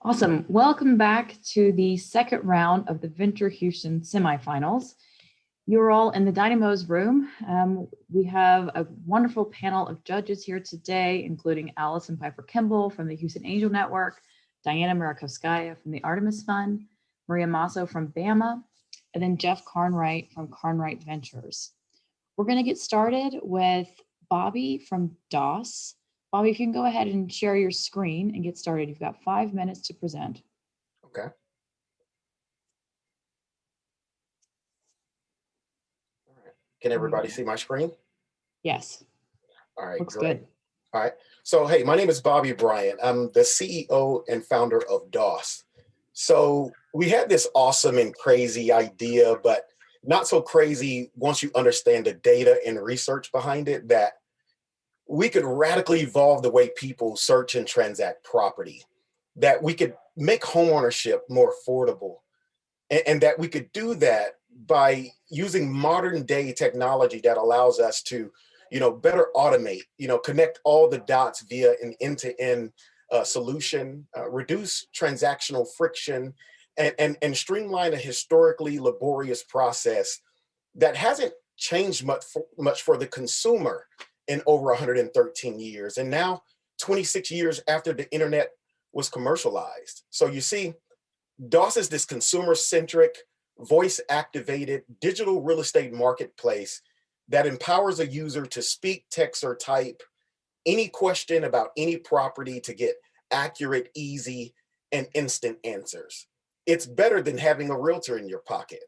Awesome. Welcome back to the second round of the Venture Houston semifinals. You're all in the Dynamos room. We have a wonderful panel of judges here today, including Allison Piper-Campbell from the Houston Angel Network, Diana Murakhovskaya from the Artemis Fund, Maria Maso from BAMA, and then Jeff Carnrite from Carnrite Ventures. We're going to get started with Bobby from DOS. Bobby, if you can go ahead and share your screen and get started. You've got 5 minutes to present. Okay. All right. Can everybody see my screen? Yes. All right. Looks great. good. All right. So, hey, my name is Bobby Bryant. I'm the CEO and founder of DOS. So we had this awesome and crazy idea, but not so crazy once you understand the data and research behind it, that we could radically evolve the way people search and transact property, that we could make homeownership more affordable, and that we could do that by using modern day technology that allows us to, better automate, connect all the dots via an end-to-end solution, reduce transactional friction, and streamline a historically laborious process that hasn't changed much for the consumer in over 113 years. And now 26 years after the internet was commercialized. So you see, DOS is this consumer-centric, voice-activated digital real estate marketplace that empowers a user to speak, text, or type any question about any property to get accurate, easy, and instant answers. It's better than having a realtor in your pocket.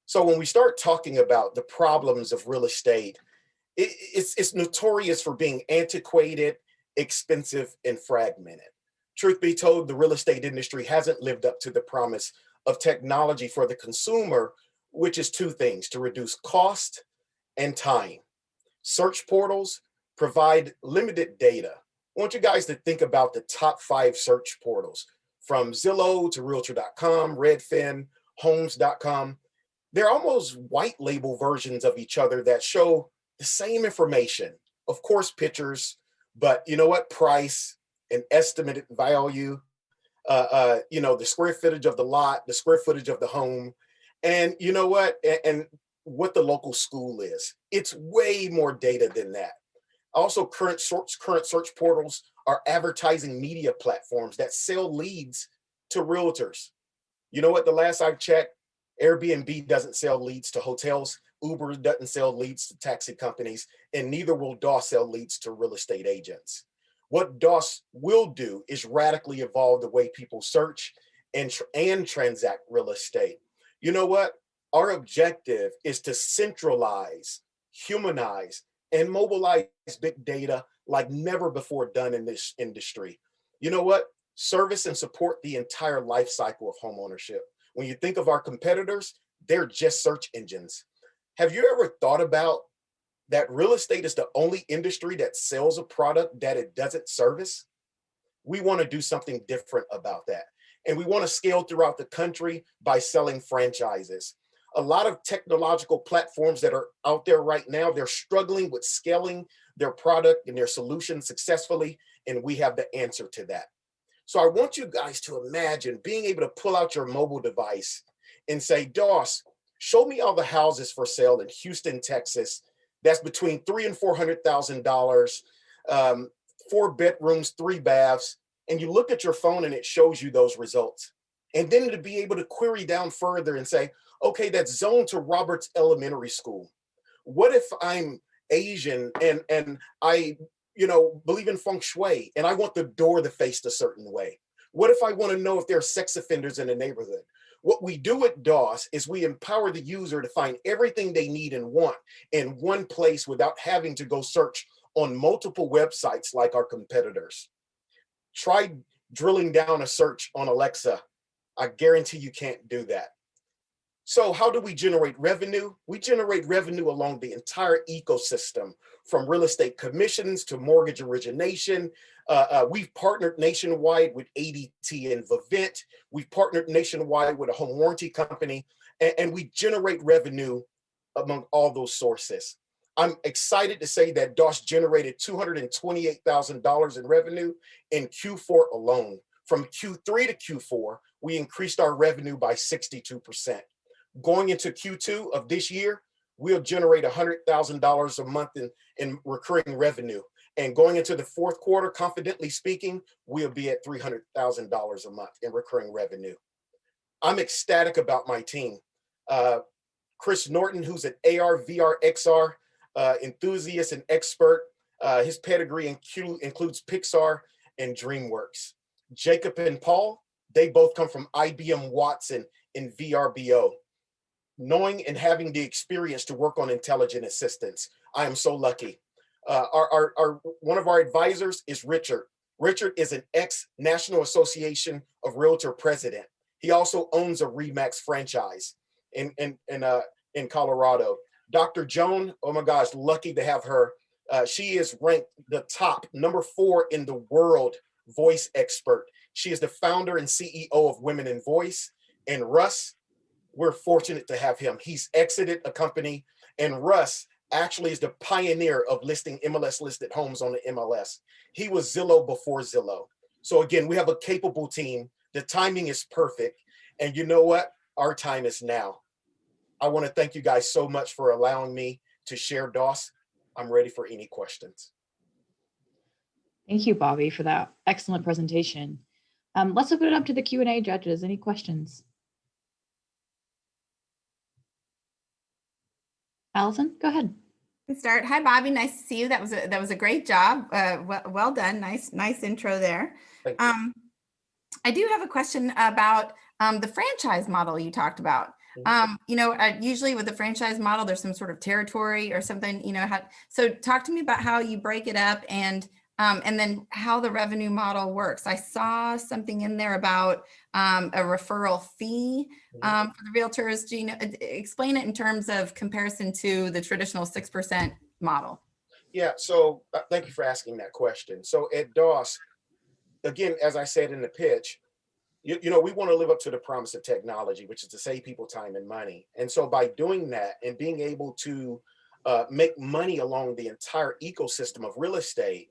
So when we start talking about the problems of real estate, it's notorious for being antiquated, expensive, and fragmented. Truth be told, the real estate industry hasn't lived up to the promise of technology for the consumer, which is two things: to reduce cost and time. Search portals provide limited data. I want you guys to think about the top 5 search portals, from Zillow to Realtor.com, Redfin, Homes.com. They're almost white label versions of each other that show the same information. Of course, pictures, but you know what? Price and estimated value, the square footage of the lot, the square footage of the home, and you know what? And what the local school is. It's way more data than that. Also, current search portals are advertising media platforms that sell leads to realtors. You know what? The last I checked, Airbnb doesn't sell leads to hotels. Uber doesn't sell leads to taxi companies, and neither will DOS sell leads to real estate agents. What DOS will do is radically evolve the way people search and transact real estate. You know what? Our objective is to centralize, humanize, and mobilize big data like never before done in this industry. You know what? Service and support the entire life cycle of homeownership. When you think of our competitors, they're just search engines. Have you ever thought about that real estate is the only industry that sells a product that it doesn't service? We want to do something different about that. And we want to scale throughout the country by selling franchises. A lot of technological platforms that are out there right now, they're struggling with scaling their product and their solution successfully, and we have the answer to that. So I want you guys to imagine being able to pull out your mobile device and say, DOS, show me all the houses for sale in Houston, Texas. That's between $300,000 and $400,000, 4 bedrooms, 3 baths. And you look at your phone and it shows you those results. And then to be able to query down further and say, okay, that's zoned to Roberts Elementary School. What if I'm Asian and I believe in feng shui and I want the door to face a certain way? What if I want to know if there are sex offenders in the neighborhood? What we do at DOS is we empower the user to find everything they need and want in one place without having to go search on multiple websites like our competitors. Try drilling down a search on Alexa. I guarantee you can't do that. So how do we generate revenue? We generate revenue along the entire ecosystem, from real estate commissions to mortgage origination. We've partnered nationwide with ADT and Vivint. We've partnered nationwide with a home warranty company, and we generate revenue among all those sources. I'm excited to say that DOS generated $228,000 in revenue in Q4 alone, From Q3 to Q4, we increased our revenue by 62%. Going into Q2 of this year, we'll generate $100,000 a month in recurring revenue. And going into the fourth quarter, confidently speaking, we'll be at $300,000 a month in recurring revenue. I'm ecstatic about my team. Chris Norton, who's an AR, VR, XR enthusiast and expert. His pedigree includes Pixar and DreamWorks. Jacob and Paul, they both come from IBM Watson in VRBO. Knowing and having the experience to work on intelligent assistants, I am so lucky. One of our advisors is Richard. Richard is an ex-National Association of Realtor president. He also owns a RE/MAX franchise in Colorado. Dr. Joan, oh my gosh, lucky to have her. She is ranked the top #4 in the world voice expert. She is the founder and CEO of Women in Voice. And Russ, we're fortunate to have him. He's exited a company, and Russ actually is the pioneer of listing MLS listed homes on the MLS. He was Zillow before Zillow. So again, we have a capable team. The timing is perfect. And you know what? Our time is now. I want to thank you guys so much for allowing me to share DOS. I'm ready for any questions. Thank you, Bobby, for that excellent presentation. Let's open it up to the Q&A judges. Any questions? Allison, go ahead. Let's start. Hi, Bobby. Nice to see you. That was a great job. Well done. Nice intro there. Thank you. I do have a question about the franchise model you talked about. Usually with the franchise model, there's some sort of territory or something. So talk to me about how you break it up and then how the revenue model works. I saw something in there about a referral fee for the realtors. Do you know, explain it in terms of comparison to the traditional 6% model? Yeah, so thank you for asking that question. So at DOS, again, as I said in the pitch, we want to live up to the promise of technology, which is to save people time and money. And so by doing that and being able to make money along the entire ecosystem of real estate,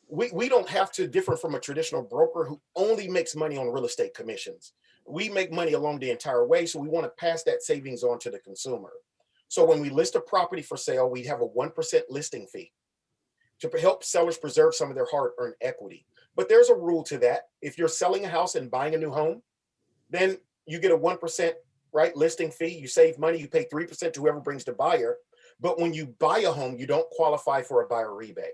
we don't have to differ from a traditional broker who only makes money on real estate commissions. We make money along the entire way, so we want to pass that savings on to the consumer. So when we list a property for sale, we have a 1% listing fee to help sellers preserve some of their hard-earned equity. But there's a rule to that. If you're selling a house and buying a new home, then you get a 1% listing fee. You save money. You pay 3% to whoever brings the buyer. But when you buy a home, you don't qualify for a buyer rebate.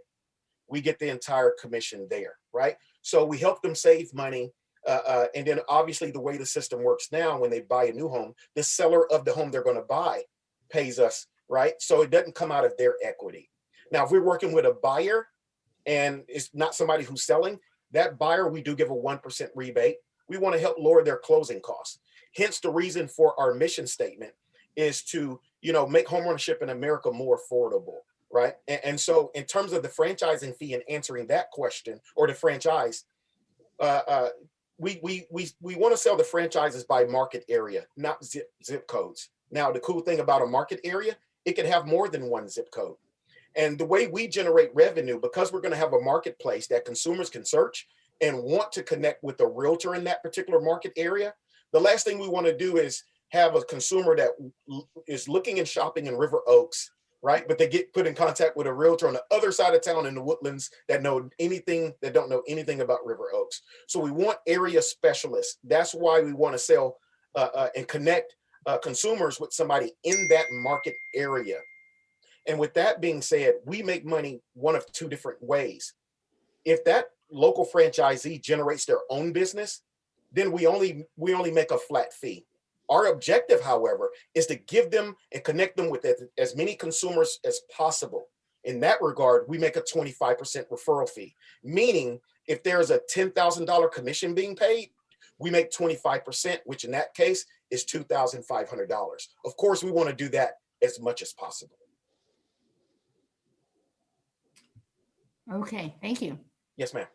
We get the entire commission there, right? So we help them save money. And then obviously the way the system works now, when they buy a new home, the seller of the home they're going to buy pays us, right? So it doesn't come out of their equity. Now, if we're working with a buyer and it's not somebody who's selling, that buyer, we do give a 1% rebate. We want to help lower their closing costs. Hence the reason for our mission statement is to, make homeownership in America more affordable, right? And so in terms of the franchising fee and answering that question, or the franchise, we want to sell the franchises by market area, not zip codes. Now, the cool thing about a market area, it can have more than one zip code. And the way we generate revenue, because we're going to have a marketplace that consumers can search and want to connect with a realtor in that particular market area, the last thing we want to do is have a consumer that is looking and shopping in River Oaks, right? But they get put in contact with a realtor on the other side of town in the Woodlands that don't know anything about River Oaks. So we want area specialists. That's why we want to sell and connect consumers with somebody in that market area. And with that being said, we make money one of two different ways. If that local franchisee generates their own business, then we only make a flat fee. Our objective, however, is to give them and connect them with as many consumers as possible. In that regard, we make a 25% referral fee, meaning if there's a $10,000 commission being paid, we make 25%, which in that case is $2,500. Of course, we want to do that as much as possible. Okay, thank you. Yes, ma'am.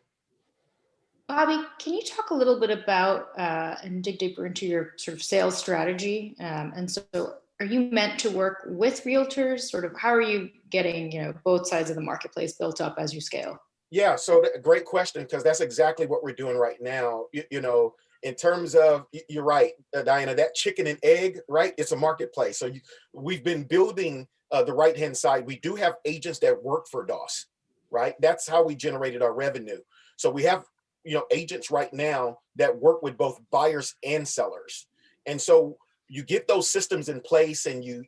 Bobby, can you talk a little bit about and dig deeper into your sort of sales strategy? And so are you meant to work with realtors? Sort of how are you getting, both sides of the marketplace built up as you scale? Yeah, so great question, because that's exactly what we're doing right now. You know, in terms of, you're right, Diana, that chicken and egg, right? It's a marketplace. So we've been building the right-hand side. We do have agents that work for DOS, right? That's how we generated our revenue. So we have, you know, agents right now that work with both buyers and sellers. And so you get those systems in place, and you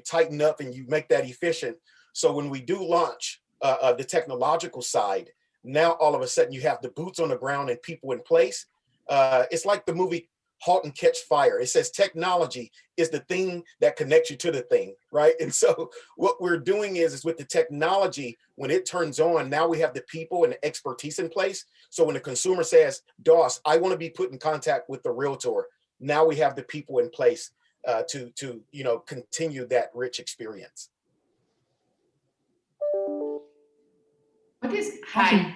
tighten up and you make that efficient. So when we do launch the technological side, now all of a sudden you have the boots on the ground and people in place. It's like the movie Halt and Catch Fire. It says technology is the thing that connects you to the thing, right? And so what we're doing is with the technology, when it turns on, now we have the people and the expertise in place. So when the consumer says, DOS, I want to be put in contact with the realtor, now we have the people in place to you know, continue that rich experience. What is, hi,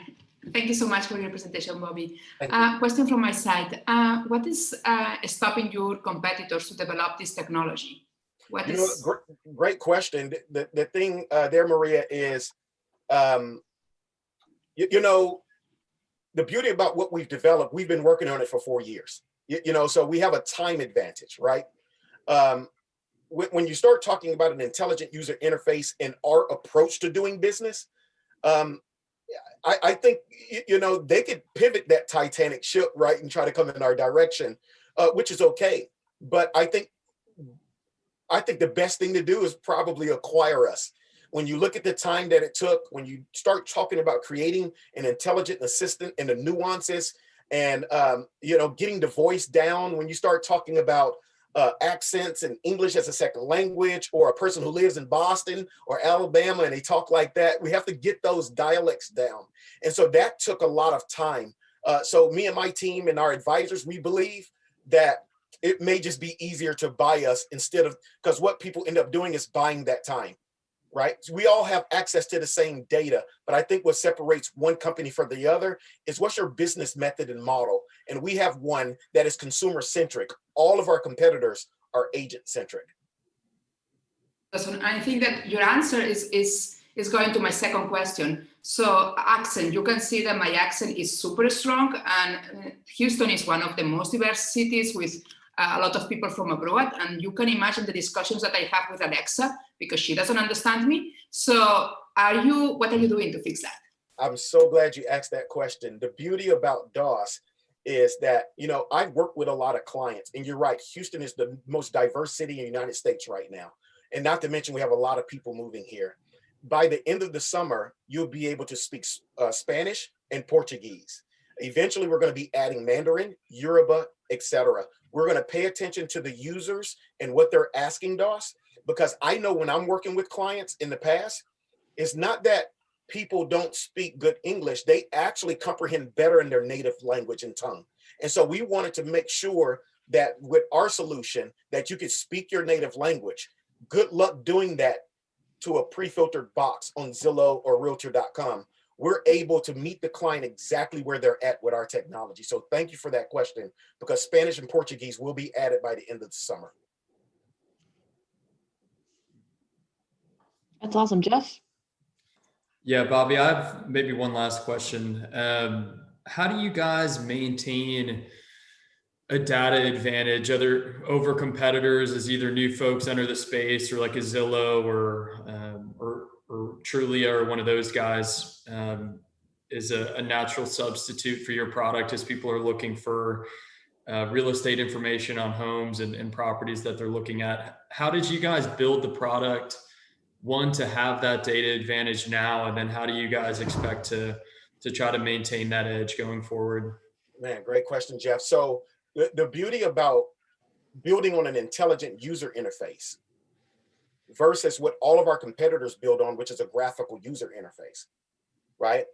thank you so much for your presentation, Bobby. Thank Question from my side. What is stopping your competitors to develop this technology? What You is... know, great question. The thing there, Maria, is, you know, the beauty about what we've developed, we've been working on it for 4 years. You know, so we have a time advantage, right? When you start talking about an intelligent user interface and our approach to doing business, I think, you know, they could pivot that Titanic ship, right, and try to come in our direction, which is okay. But I think the best thing to do is probably acquire us. When you look at the time that it took, when you start talking about creating an intelligent assistant and the nuances and, you know, getting the voice down, when you start talking about accents and English as a second language, or a person who lives in Boston or Alabama and they talk like that, we have to get those dialects down. And so that took a lot of time. So me and my team and our advisors, we believe that it may just be easier to buy us instead of, because what people end up doing is buying that time, right? So we all have access to the same data, but I think what separates one company from the other is what's your business method and model. And we have one that is consumer centric. All of our competitors are agent centric. I think that your answer is going to my second question. So accent, you can see that my accent is super strong, and Houston is one of the most diverse cities with a lot of people from abroad, and you can imagine the discussions that I have with Alexa because she doesn't understand me. So what are you doing to fix that? I'm so glad you asked that question. The beauty about DOS is that, you know, I work with a lot of clients, and you're right, Houston is the most diverse city in the United States right now. And not to mention, we have a lot of people moving here. By the end of the summer, you'll be able to speak Spanish and Portuguese. Eventually, we're going to be adding Mandarin, Yoruba, etc. We're going to pay attention to the users and what they're asking DOS, because I know when I'm working with clients in the past, it's not that people don't speak good English, they actually comprehend better in their native language and tongue. And so we wanted to make sure that with our solution that you could speak your native language. Good luck doing that to a pre-filtered box on Zillow or Realtor.com. We're able to meet the client exactly where they're at with our technology. So thank you for that question, because Spanish and Portuguese will be added by the end of the summer. That's awesome. Jeff? Yeah, Bobby, I have maybe one last question. How do you guys maintain a data advantage over competitors as either new folks enter the space, or like a Zillow or Trulia or one of those guys is a natural substitute for your product as people are looking for real estate information on homes and properties that they're looking at? How did you guys build the product, one, to have that data advantage now, and then how do you guys expect to try to maintain that edge going forward? Man, great question, Jeff. So the beauty about building on an intelligent user interface versus what all of our competitors build on, which is a graphical user interface, right?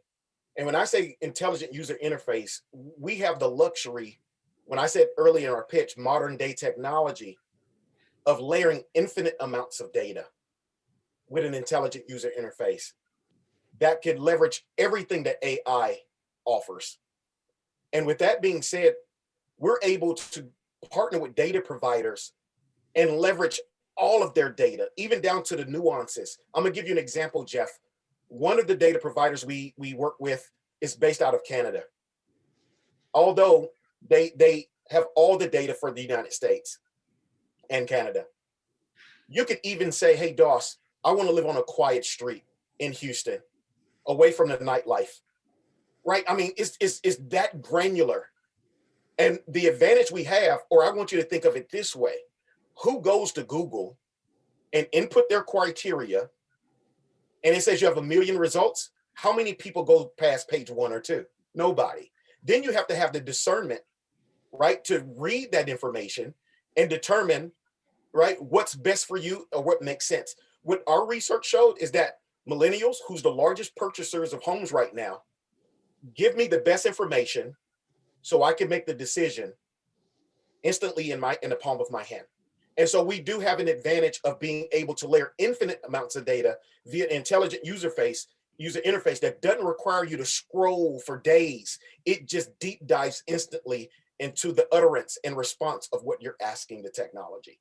And when I say intelligent user interface, we have the luxury, when I said earlier in our pitch, modern day technology, of layering infinite amounts of data with an intelligent user interface that can leverage everything that AI offers. And with that being said, we're able to partner with data providers and leverage all of their data, even down to the nuances. I'm gonna give you an example, Jeff. One of the data providers we work with is based out of Canada. Although they have all the data for the United States and Canada. You could even say, hey, Doss, I want to live on a quiet street in Houston, away from the nightlife, right? I mean, it's that granular. And the advantage we have, or I want you to think of it this way, who goes to Google and input their criteria, and it says you have 1 million results? How many people go past page 1 or 2? Nobody. Then you have to have the discernment, right, to read that information and determine, right, what's best for you or what makes sense. What our research showed is that millennials, who's the largest purchasers of homes right now, give me the best information so I can make the decision instantly in the palm of my hand. And so we do have an advantage of being able to layer infinite amounts of data via intelligent user interface that doesn't require you to scroll for days. It just deep dives instantly into the utterance and response of what you're asking the technology.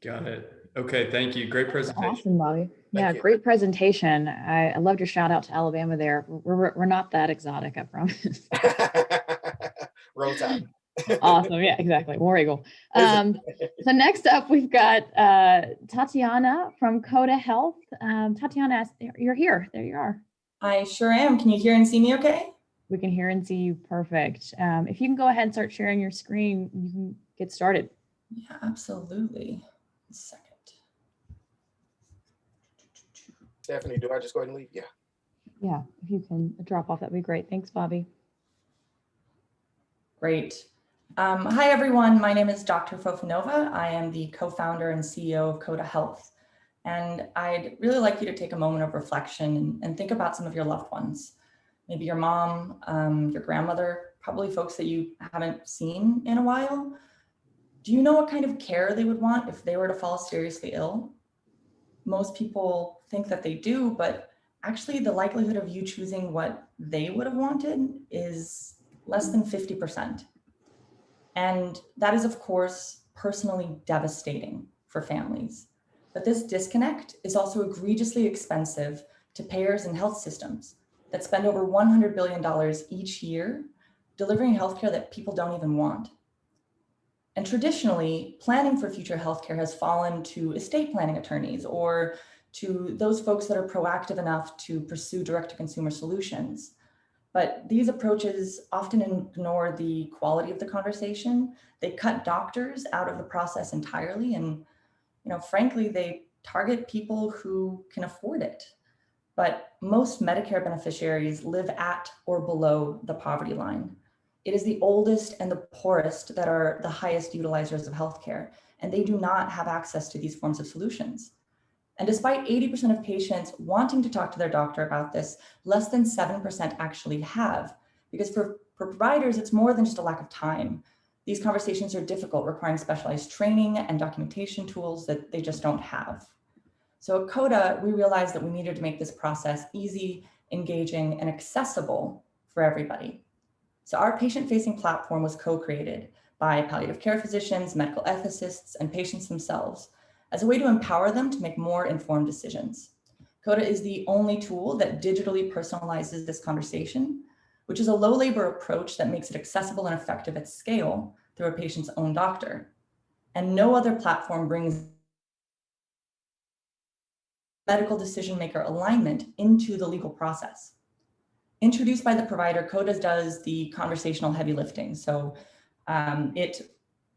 Got it. Okay, thank you. Great presentation. Awesome, Bobby. Yeah, great presentation. I loved your shout out to Alabama there. We're not that exotic, I promise. Roll Tide. Awesome. Yeah, exactly. War Eagle. So next up, we've got Tatiana from Coda Health. Tatiana, you're here. There you are. I sure am. Can you hear and see me okay? We can hear and see you perfect. If you can go ahead and start sharing your screen, you can get started. Yeah, absolutely. A second. Stephanie, do I just go ahead and leave? Yeah. Yeah, if you can drop off, that'd be great. Thanks, Bobby. Great. Hi, everyone. My name is Dr. Fofanova. I am the co-founder and CEO of Coda Health. And I'd really like you to take a moment of reflection and think about some of your loved ones. Maybe your mom, your grandmother, probably folks that you haven't seen in a while. Do you know what kind of care they would want if they were to fall seriously ill? Most people think that they do, but actually the likelihood of you choosing what they would have wanted is less than 50%. And that is, of course, personally devastating for families. But this disconnect is also egregiously expensive to payers and health systems that spend over $100 billion each year delivering healthcare that people don't even want. And traditionally, planning for future healthcare has fallen to estate planning attorneys or to those folks that are proactive enough to pursue direct-to-consumer solutions. But these approaches often ignore the quality of the conversation. They cut doctors out of the process entirely. And, frankly, they target people who can afford it. But most Medicare beneficiaries live at or below the poverty line. It is the oldest and the poorest that are the highest utilizers of healthcare, and they do not have access to these forms of solutions. And despite 80% of patients wanting to talk to their doctor about this, less than 7% actually have, because for providers, it's more than just a lack of time. These conversations are difficult, requiring specialized training and documentation tools that they just don't have. So at Coda, we realized that we needed to make this process easy, engaging, and accessible for everybody. So our patient-facing platform was co-created by palliative care physicians, medical ethicists, and patients themselves as a way to empower them to make more informed decisions. Coda is the only tool that digitally personalizes this conversation, which is a low-labor approach that makes it accessible and effective at scale through a patient's own doctor. And no other platform brings medical decision maker alignment into the legal process. Introduced by the provider, Coda does the conversational heavy lifting. So it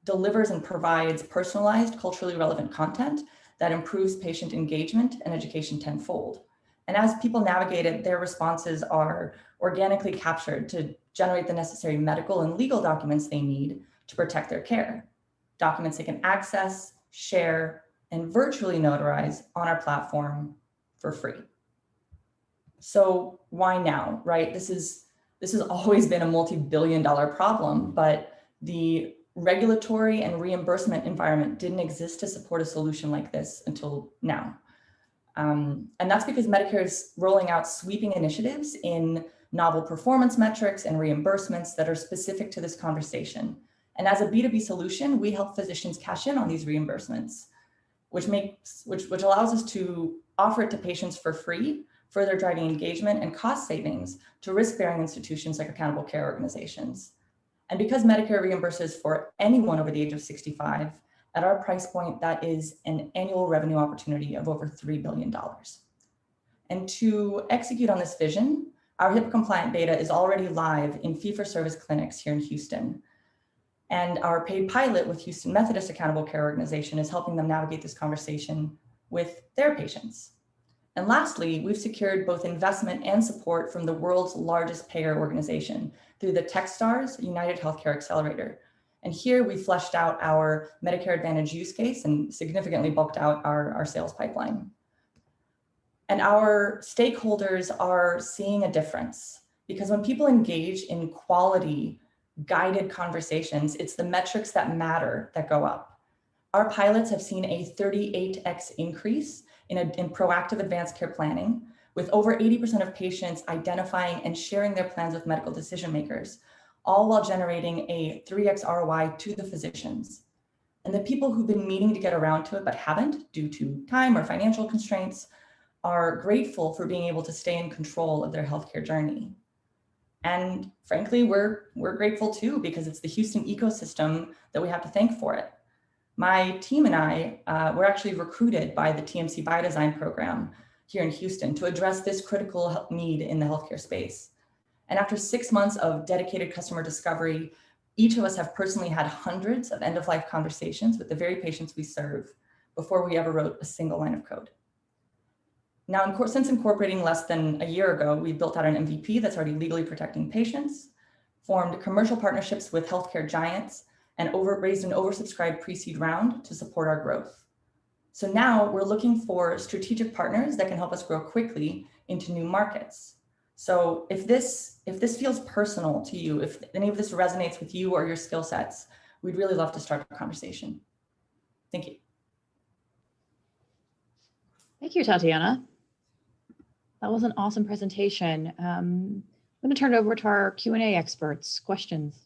delivers and provides personalized, culturally relevant content that improves patient engagement and education tenfold. And as people navigate it, their responses are organically captured to generate the necessary medical and legal documents they need to protect their care. Documents they can access, share, and virtually notarize on our platform for free. So why now, right? This has always been a multi-billion-dollar problem, but the regulatory and reimbursement environment didn't exist to support a solution like this until now. And that's because Medicare is rolling out sweeping initiatives in novel performance metrics and reimbursements that are specific to this conversation. And as a B2B solution, we help physicians cash in on these reimbursements, which allows us to offer it to patients for free further driving engagement and cost savings to risk-bearing institutions like accountable care organizations. And because Medicare reimburses for anyone over the age of 65, at our price point, that is an annual revenue opportunity of over $3 billion. And to execute on this vision, our HIPAA compliant beta is already live in fee-for-service clinics here in Houston. And our paid pilot with Houston Methodist Accountable Care Organization is helping them navigate this conversation with their patients. And lastly, we've secured both investment and support from the world's largest payer organization through the Techstars United Healthcare Accelerator. And here we fleshed out our Medicare Advantage use case and significantly bulked out our sales pipeline. And our stakeholders are seeing a difference because when people engage in quality guided conversations, it's the metrics that matter that go up. Our pilots have seen a 38x increase in proactive advanced care planning, with over 80% of patients identifying and sharing their plans with medical decision makers, all while generating a 3x ROI to the physicians. And the people who've been meaning to get around to it but haven't due to time or financial constraints are grateful for being able to stay in control of their healthcare journey. And frankly, we're grateful too, because it's the Houston ecosystem that we have to thank for it. My team and I were actually recruited by the TMC Biodesign program here in Houston to address this critical need in the healthcare space. And after 6 months of dedicated customer discovery, each of us have personally had hundreds of end-of-life conversations with the very patients we serve before we ever wrote a single line of code. Now, since incorporating less than a year ago, we built out an MVP that's already legally protecting patients, formed commercial partnerships with healthcare giants, and raised an oversubscribed pre-seed round to support our growth. So now we're looking for strategic partners that can help us grow quickly into new markets. So if this feels personal to you, if any of this resonates with you or your skill sets, we'd really love to start a conversation. Thank you. Thank you, Tatiana. That was an awesome presentation. I'm going to turn it over to our Q&A experts. Questions?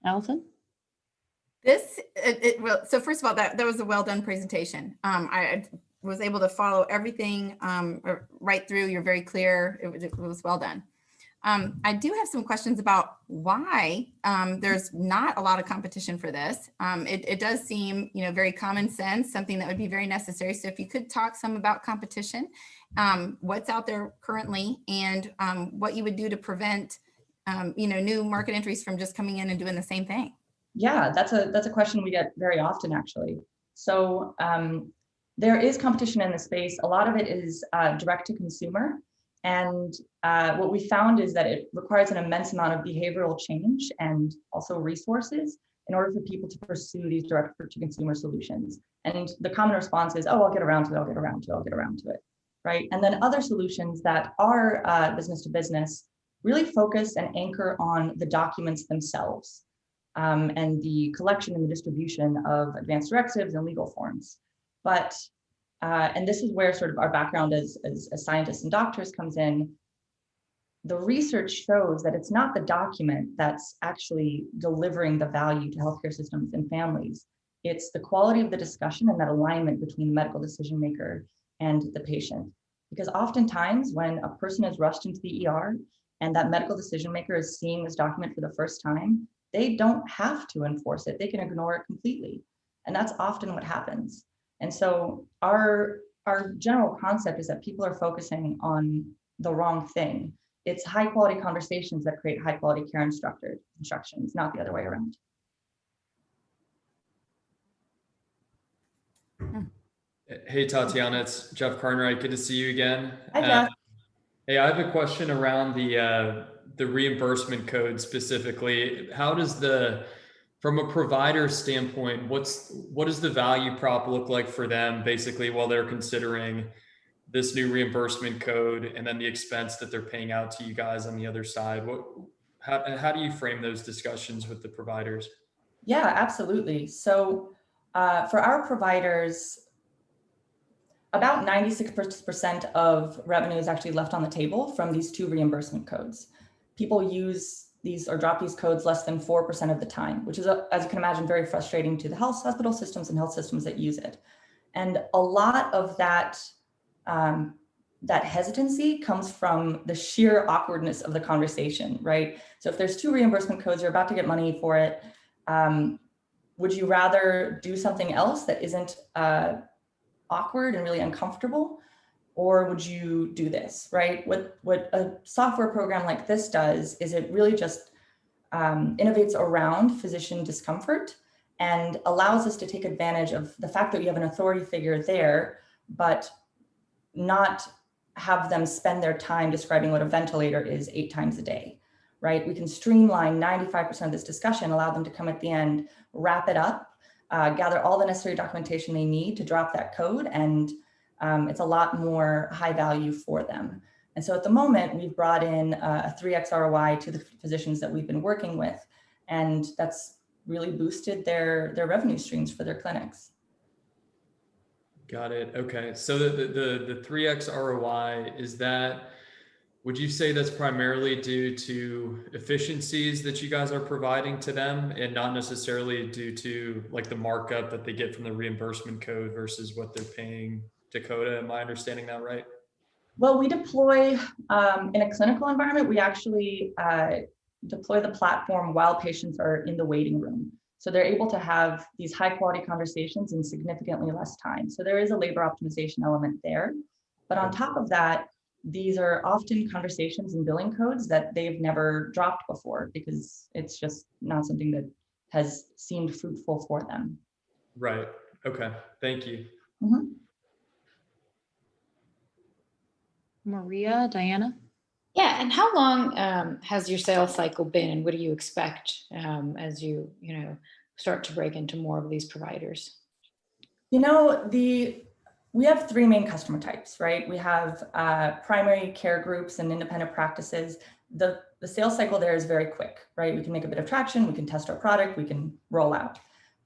Allison? Well, so first of all, that was a well done presentation. I was able to follow everything right through. You're very clear. It was well done. I do have some questions about why there's not a lot of competition for this. It does seem, very common sense, something that would be very necessary. So if you could talk some about competition, what's out there currently, and what you would do to prevent, new market entries from just coming in and doing the same thing. Yeah, that's a question we get very often, actually. So there is competition in the space. A lot of it is direct to consumer. And what we found is that it requires an immense amount of behavioral change and also resources in order for people to pursue these direct to consumer solutions. And the common response is, oh, I'll get around to it, I'll get around to it, I'll get around to it, right? And then other solutions that are business to business really focus and anchor on the documents themselves and the collection and the distribution of advanced directives and legal forms. But and this is where sort of our background as scientists and doctors comes in. The research shows that it's not the document that's actually delivering the value to healthcare systems and families. It's the quality of the discussion and that alignment between the medical decision maker and the patient. Because oftentimes when a person is rushed into the ER and that medical decision maker is seeing this document for the first time, they don't have to enforce it. They can ignore it completely. And that's often what happens. And so our general concept is that people are focusing on the wrong thing. It's high quality conversations that create high quality care instructions, not the other way around. Hey, Tatiana, it's Jeff Carnrite. Good to see you again. Hi, Jeff. Hey, I have a question around the reimbursement code specifically. How does from a provider standpoint, what does the value prop look like for them basically while they're considering this new reimbursement code and then the expense that they're paying out to you guys on the other side? How do you frame those discussions with the providers? Yeah, absolutely. So for our providers, about 96% of revenue is actually left on the table from these two reimbursement codes. People use these or drop these codes less than 4% of the time, which is, as you can imagine, very frustrating to the hospital systems and health systems that use it. And a lot of that that hesitancy comes from the sheer awkwardness of the conversation, right? So if there's 2 reimbursement codes, you're about to get money for it. Would you rather do something else that isn't awkward and really uncomfortable? Or would you do this, right? What a software program like this does is it really just innovates around physician discomfort and allows us to take advantage of the fact that we have an authority figure there, but not have them spend their time describing what a ventilator is 8 times a day, right? We can streamline 95% of this discussion, allow them to come at the end, wrap it up, gather all the necessary documentation they need to drop that code, and it's a lot more high value for them. And so at the moment, we've brought in a 3x ROI to the physicians that we've been working with, and that's really boosted their revenue streams for their clinics. Got it. Okay. So the 3x ROI, is that, would you say that's primarily due to efficiencies that you guys are providing to them and not necessarily due to like the markup that they get from the reimbursement code versus what they're paying to Koda? Am I understanding that right? Well, we deploy in a clinical environment, we actually deploy the platform while patients are in the waiting room. So they're able to have these high quality conversations in significantly less time. So there is a labor optimization element there. But on top of that, these are often conversations and billing codes that they've never dropped before because it's just not something that has seemed fruitful for them. Right. Okay. Thank you. Mm-hmm. Maria, Diana? Yeah, and how long has your sales cycle been, and what do you expect as you start to break into more of these providers? We have 3 main customer types, right? We have primary care groups and independent practices. The sales cycle there is very quick, right? We can make a bit of traction, we can test our product, we can roll out.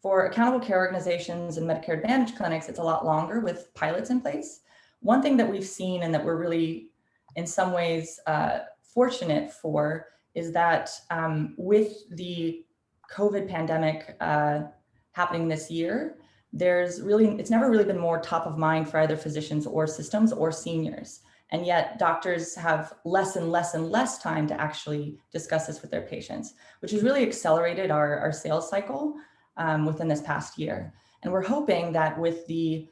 For accountable care organizations and Medicare Advantage clinics, it's a lot longer with pilots in place. One thing that we've seen and that we're really, in some ways, fortunate for is that with the COVID pandemic happening this year, it's never really been more top of mind for either physicians or systems or seniors. And yet doctors have less and less and less time to actually discuss this with their patients, which has really accelerated our sales cycle within this past year. And we're hoping that with the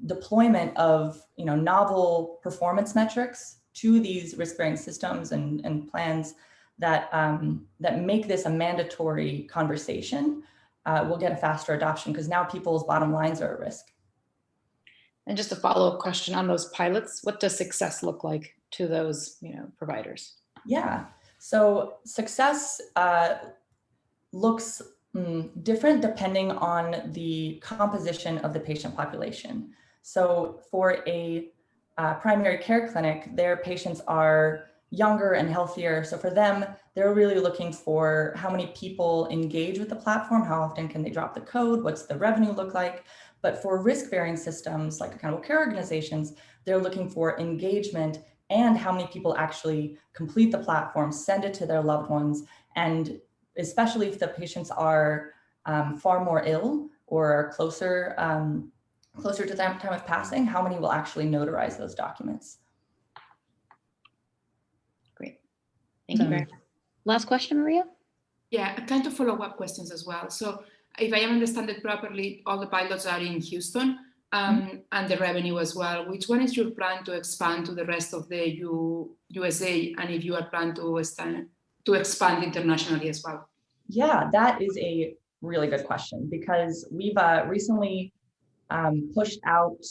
deployment of novel performance metrics to these risk-bearing systems and plans that make this a mandatory conversation, we'll get a faster adoption because now people's bottom lines are at risk. And just a follow-up question on those pilots, what does success look like to those providers? Yeah, so success looks different depending on the composition of the patient population. So for a primary care clinic, their patients are younger and healthier. So for them, they're really looking for how many people engage with the platform, how often can they drop the code, what's the revenue look like. But for risk-bearing systems like accountable care organizations, they're looking for engagement and how many people actually complete the platform, send it to their loved ones, and especially if the patients are far more ill or are closer to the time of passing, how many will actually notarize those documents? Great. Thank you very much. Last question, Maria? Yeah, kind of follow-up questions as well. So if I understand it properly, all the pilots are in Houston and the revenue as well. Which one is your plan to expand to the rest of the USA, and if you are planning to expand internationally as well? Yeah, that is a really good question because we've recently pushed out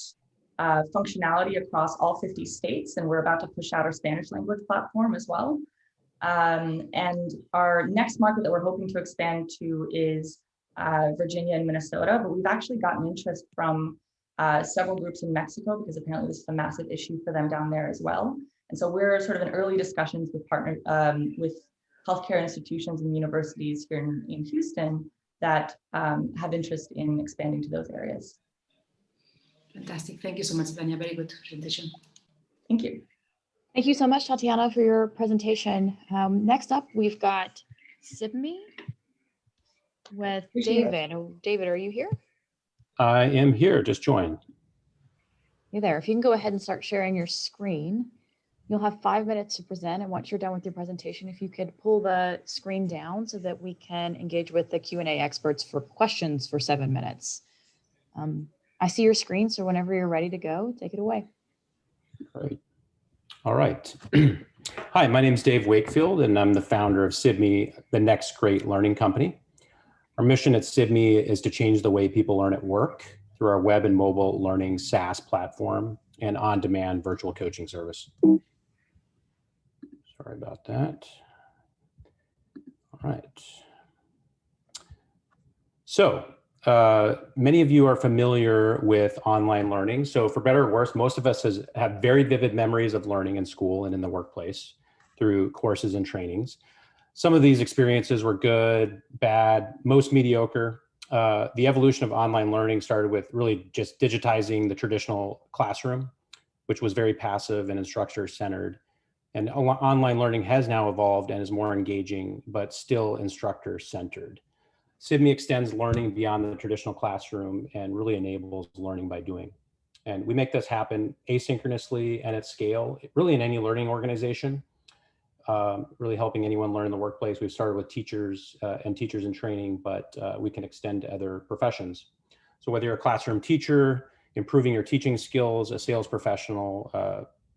functionality across all 50 states, and we're about to push out our Spanish language platform as well. And our next market that we're hoping to expand to is Virginia and Minnesota, but we've actually gotten interest from several groups in Mexico because apparently this is a massive issue for them down there as well. And so we're sort of in early discussions with with healthcare institutions and universities here in Houston that have interest in expanding to those areas. Fantastic. Thank you so much, Tanya. Very good presentation. Thank you. Thank you so much, Tatiana, for your presentation. Next up, we've got Sibme with David. David, are you here? I am here, just joined. Hey there, if you can go ahead and start sharing your screen, you'll have 5 minutes to present. And once you're done with your presentation, if you could pull the screen down so that we can engage with the Q&A experts for questions for 7 minutes. I see your screen, so whenever you're ready to go, take it away. Great. All right. Hi, my name is Dave Wakefield, and I'm the founder of Sibme, the next great learning company. Our mission at Sibme is to change the way people learn at work through our web and mobile learning SaaS platform and on-demand virtual coaching service. Sorry about that. All right. So many of you are familiar with online learning. So for better or worse, most of us have very vivid memories of learning in school and in the workplace through courses and trainings. Some of these experiences were good, bad, most mediocre. The evolution of online learning started with really just digitizing the traditional classroom, which was very passive and instructor-centered. And online learning has now evolved and is more engaging, but still instructor-centered. Sibme extends learning beyond the traditional classroom and really enables learning by doing. And we make this happen asynchronously and at scale, really in any learning organization, really helping anyone learn in the workplace. We've started with teachers and teachers in training, but we can extend to other professions. So whether you're a classroom teacher, improving your teaching skills, a sales professional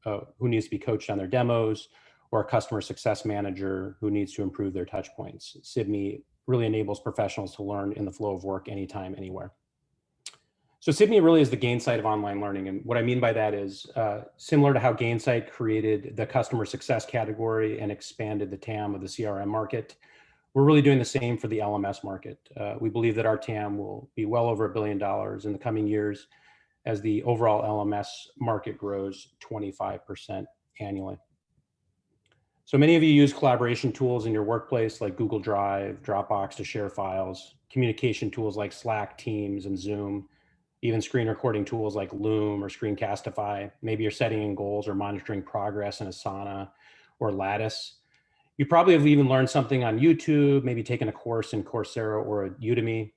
who needs to be coached on their demos, or a customer success manager who needs to improve their touch points, Sibme really enables professionals to learn in the flow of work anytime, anywhere. So Sibme really is the Gainsight of online learning. And what I mean by that is similar to how Gainsight created the customer success category and expanded the TAM of the CRM market, we're really doing the same for the LMS market. We believe that our TAM will be well over $1 billion in the coming years as the overall LMS market grows 25% annually. So many of you use collaboration tools in your workplace like Google Drive, Dropbox to share files, communication tools like Slack, Teams, and Zoom, even screen recording tools like Loom or Screencastify. Maybe you're setting in goals or monitoring progress in Asana or Lattice. You probably have even learned something on YouTube, maybe taken a course in Coursera or Udemy.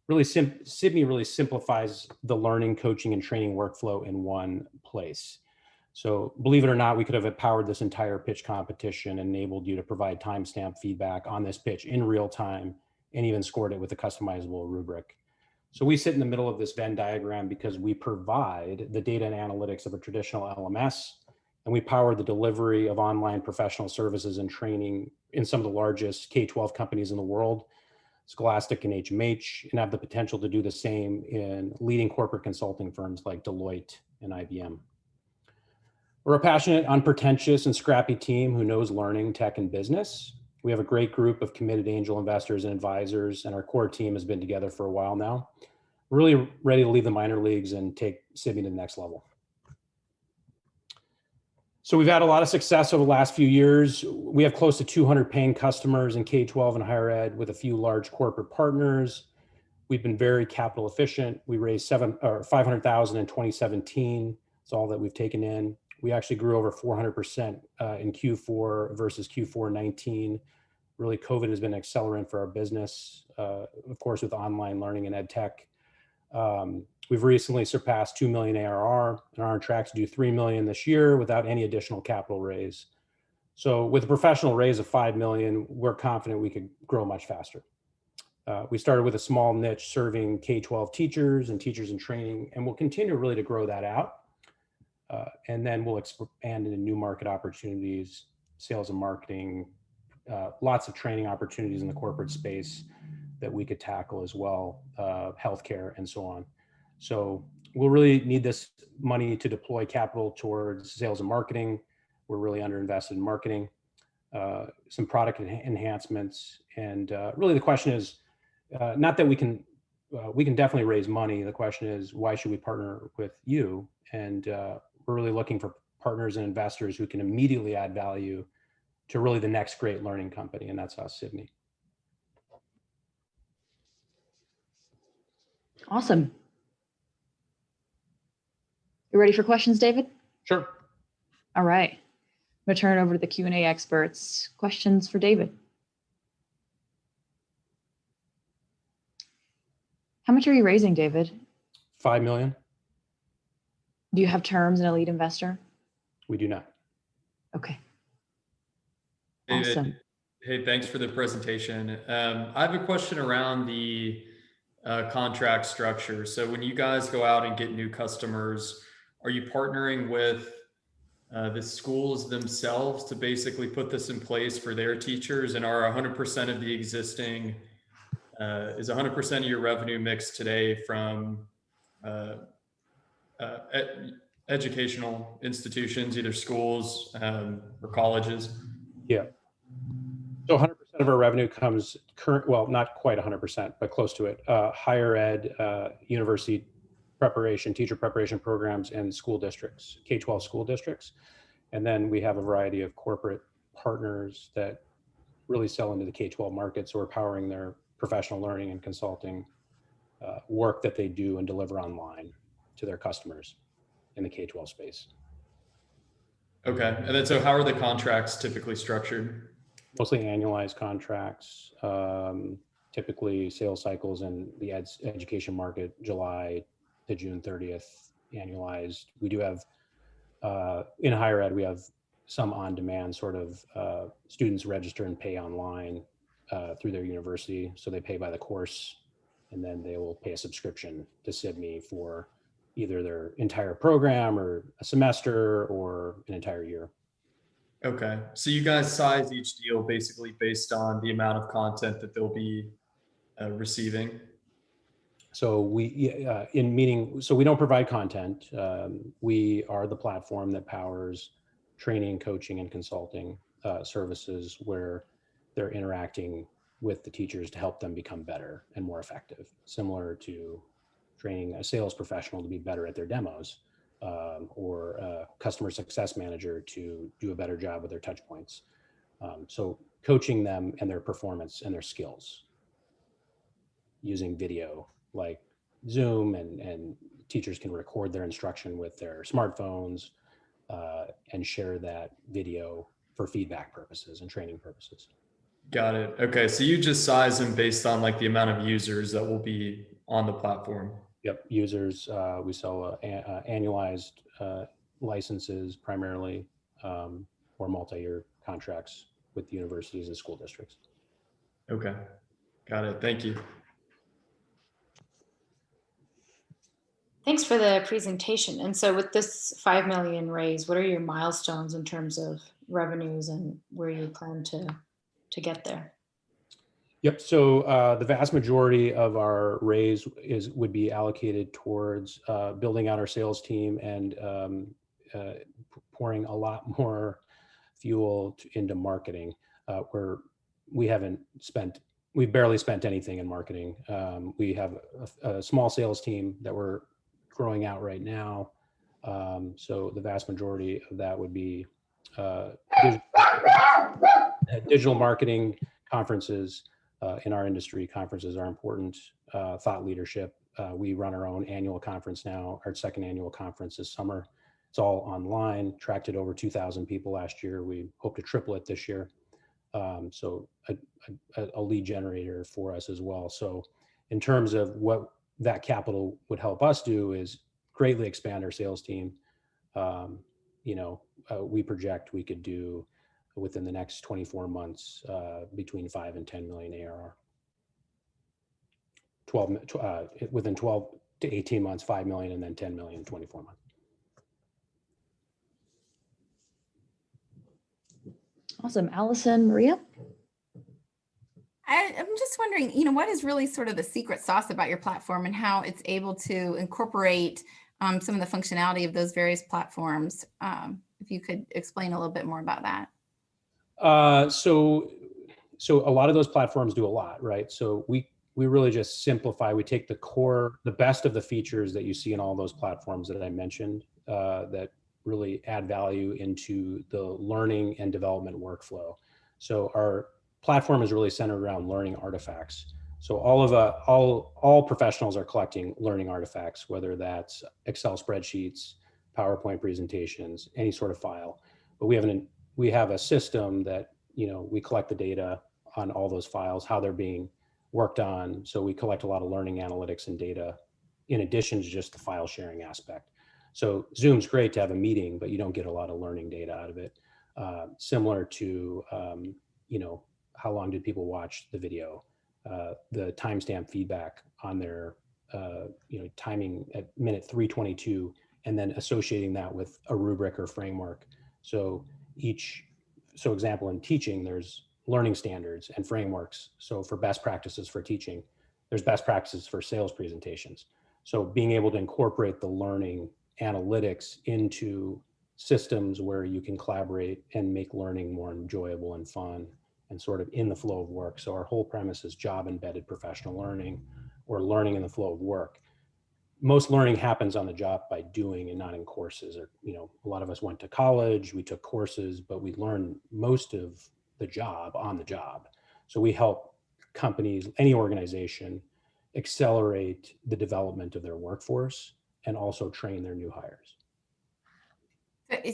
Really, Sibme really simplifies the learning, coaching, and training workflow in one place. So believe it or not, we could have powered this entire pitch competition and enabled you to provide timestamp feedback on this pitch in real time and even scored it with a customizable rubric. So we sit in the middle of this Venn diagram because we provide the data and analytics of a traditional LMS, and we power the delivery of online professional services and training in some of the largest K-12 companies in the world, Scholastic and HMH, and have the potential to do the same in leading corporate consulting firms like Deloitte and IBM. We're a passionate, unpretentious, and scrappy team who knows learning, tech, and business. We have a great group of committed angel investors and advisors, and our core team has been together for a while now. We're really ready to leave the minor leagues and take Sibme to the next level. So we've had a lot of success over the last few years. We have close to 200 paying customers in K-12 and higher ed with a few large corporate partners. We've been very capital efficient. We raised $500,000 in 2017. It's all that we've taken in. We actually grew over 400% in Q4 versus Q4 19. Really, COVID has been an accelerant for our business, of course, with online learning and ed tech. We've recently surpassed 2 million ARR and are on track to do 3 million this year without any additional capital raise. So with a professional raise of 5 million, we're confident we could grow much faster. We started with a small niche serving K-12 teachers and teachers in training, and we'll continue really to grow that out. And then we'll expand into new market opportunities, sales and marketing, lots of training opportunities in the corporate space that we could tackle as well, healthcare and so on. So we'll really need this money to deploy capital towards sales and marketing. We're really underinvested in marketing, some product enhancements. And really the question is, not that we can definitely raise money. The question is, why should we partner with you? And we're really looking for partners and investors who can immediately add value to really the next great learning company. And that's us, Sibme. Awesome. You ready for questions, David? Sure. All right. I'm going to turn it over to the Q&A experts. Questions for David? How much are you raising, David? 5 million. Do you have terms and a lead investor? We do not. Okay. David, Awesome. hey, thanks for the presentation. I have a question around the contract structure. So when you guys go out and get new customers, are you partnering with the schools themselves to basically put this in place for their teachers? And are 100% of the existing, is 100% of your revenue mix today from educational institutions, either schools or colleges? Yeah. So 100% of our revenue comes well, not quite 100%, but close to it. Higher ed, university preparation, teacher preparation programs, and school districts, K-12 school districts. And then we have a variety of corporate partners that really sell into the K-12 market. So we're powering their professional learning and consulting work that they do and deliver online to their customers in the K-12 space. Okay. And then, so how are the contracts typically structured? Mostly annualized contracts, typically sales cycles in the education market, July to June 30th, annualized. We do have, in higher ed, we have some on-demand sort of students register and pay online through their university. So they pay by the course, and then they will pay a subscription to Sibme for either their entire program or a semester or an entire year. Okay. So you guys size each deal basically based on the amount of content that they'll be receiving? So we, so we don't provide content. We are the platform that powers training, coaching, and consulting services where they're interacting with the teachers to help them become better and more effective, similar to training a sales professional to be better at their demos, or a customer success manager to do a better job with their touch points. So coaching them and their performance and their skills using video like Zoom, and teachers can record their instruction with their smartphones and share that video for feedback purposes and training purposes. Got it. Okay. So you just size them based on like the amount of users that will be on the platform. Yep. Users, we sell annualized licenses primarily, or multi-year contracts with the universities and school districts. Okay. Got it. Thank you. Thanks for the presentation. And so with this 5 million raise, what are your milestones in terms of revenues and where you plan to get there? Yep. So the vast majority of our raise would be allocated towards building out our sales team and pouring a lot more fuel into marketing, where we've barely spent anything in marketing. We have a small sales team that we're growing out right now. So the vast majority of that would be digital marketing, conferences. In our industry, conferences are important. Thought leadership. We run our own annual conference now. Our second annual conference this summer. It's all online, attracted over 2,000 people last year. We hope to triple it this year. So a lead generator for us as well. So in terms of what that capital would help us do is greatly expand our sales team. We project we could do within the next 24 months, between 5 and 10 million ARR. Within 12 to 18 months, 5 million, and then 10 million in 24 months. Awesome. Allison, Maria? I'm just wondering, what is really sort of the secret sauce about your platform and how it's able to incorporate some of the functionality of those various platforms? If you could explain a little bit more about that. So a lot of those platforms do a lot, right? So we really just simplify. We take the best of the features that you see in all those platforms that I mentioned, that really add value into the learning and development workflow. So our platform is really centered around learning artifacts. So all professionals are collecting learning artifacts, whether that's Excel spreadsheets, PowerPoint presentations, any sort of file. But we have a system that, we collect the data on all those files, how they're being worked on. So we collect a lot of learning analytics and data in addition to just the file sharing aspect. So Zoom's great to have a meeting, but you don't get a lot of learning data out of it. Similar to, you know, how long did people watch the video? The timestamp feedback on their, you know, timing at minute 3:22, and then associating that with a rubric or framework. So example, in teaching, there's learning standards and frameworks. So for best practices for teaching, there's best practices for sales presentations. So being able to incorporate the learning analytics into systems where you can collaborate and make learning more enjoyable and fun and sort of in the flow of work. So our whole premise is job embedded professional learning, or learning in the flow of work. Most learning happens on the job by doing and not in courses. Or, you know, a lot of us went to college, we took courses, but we learned most of the job on the job. So we help companies, any organization, accelerate the development of their workforce and also train their new hires.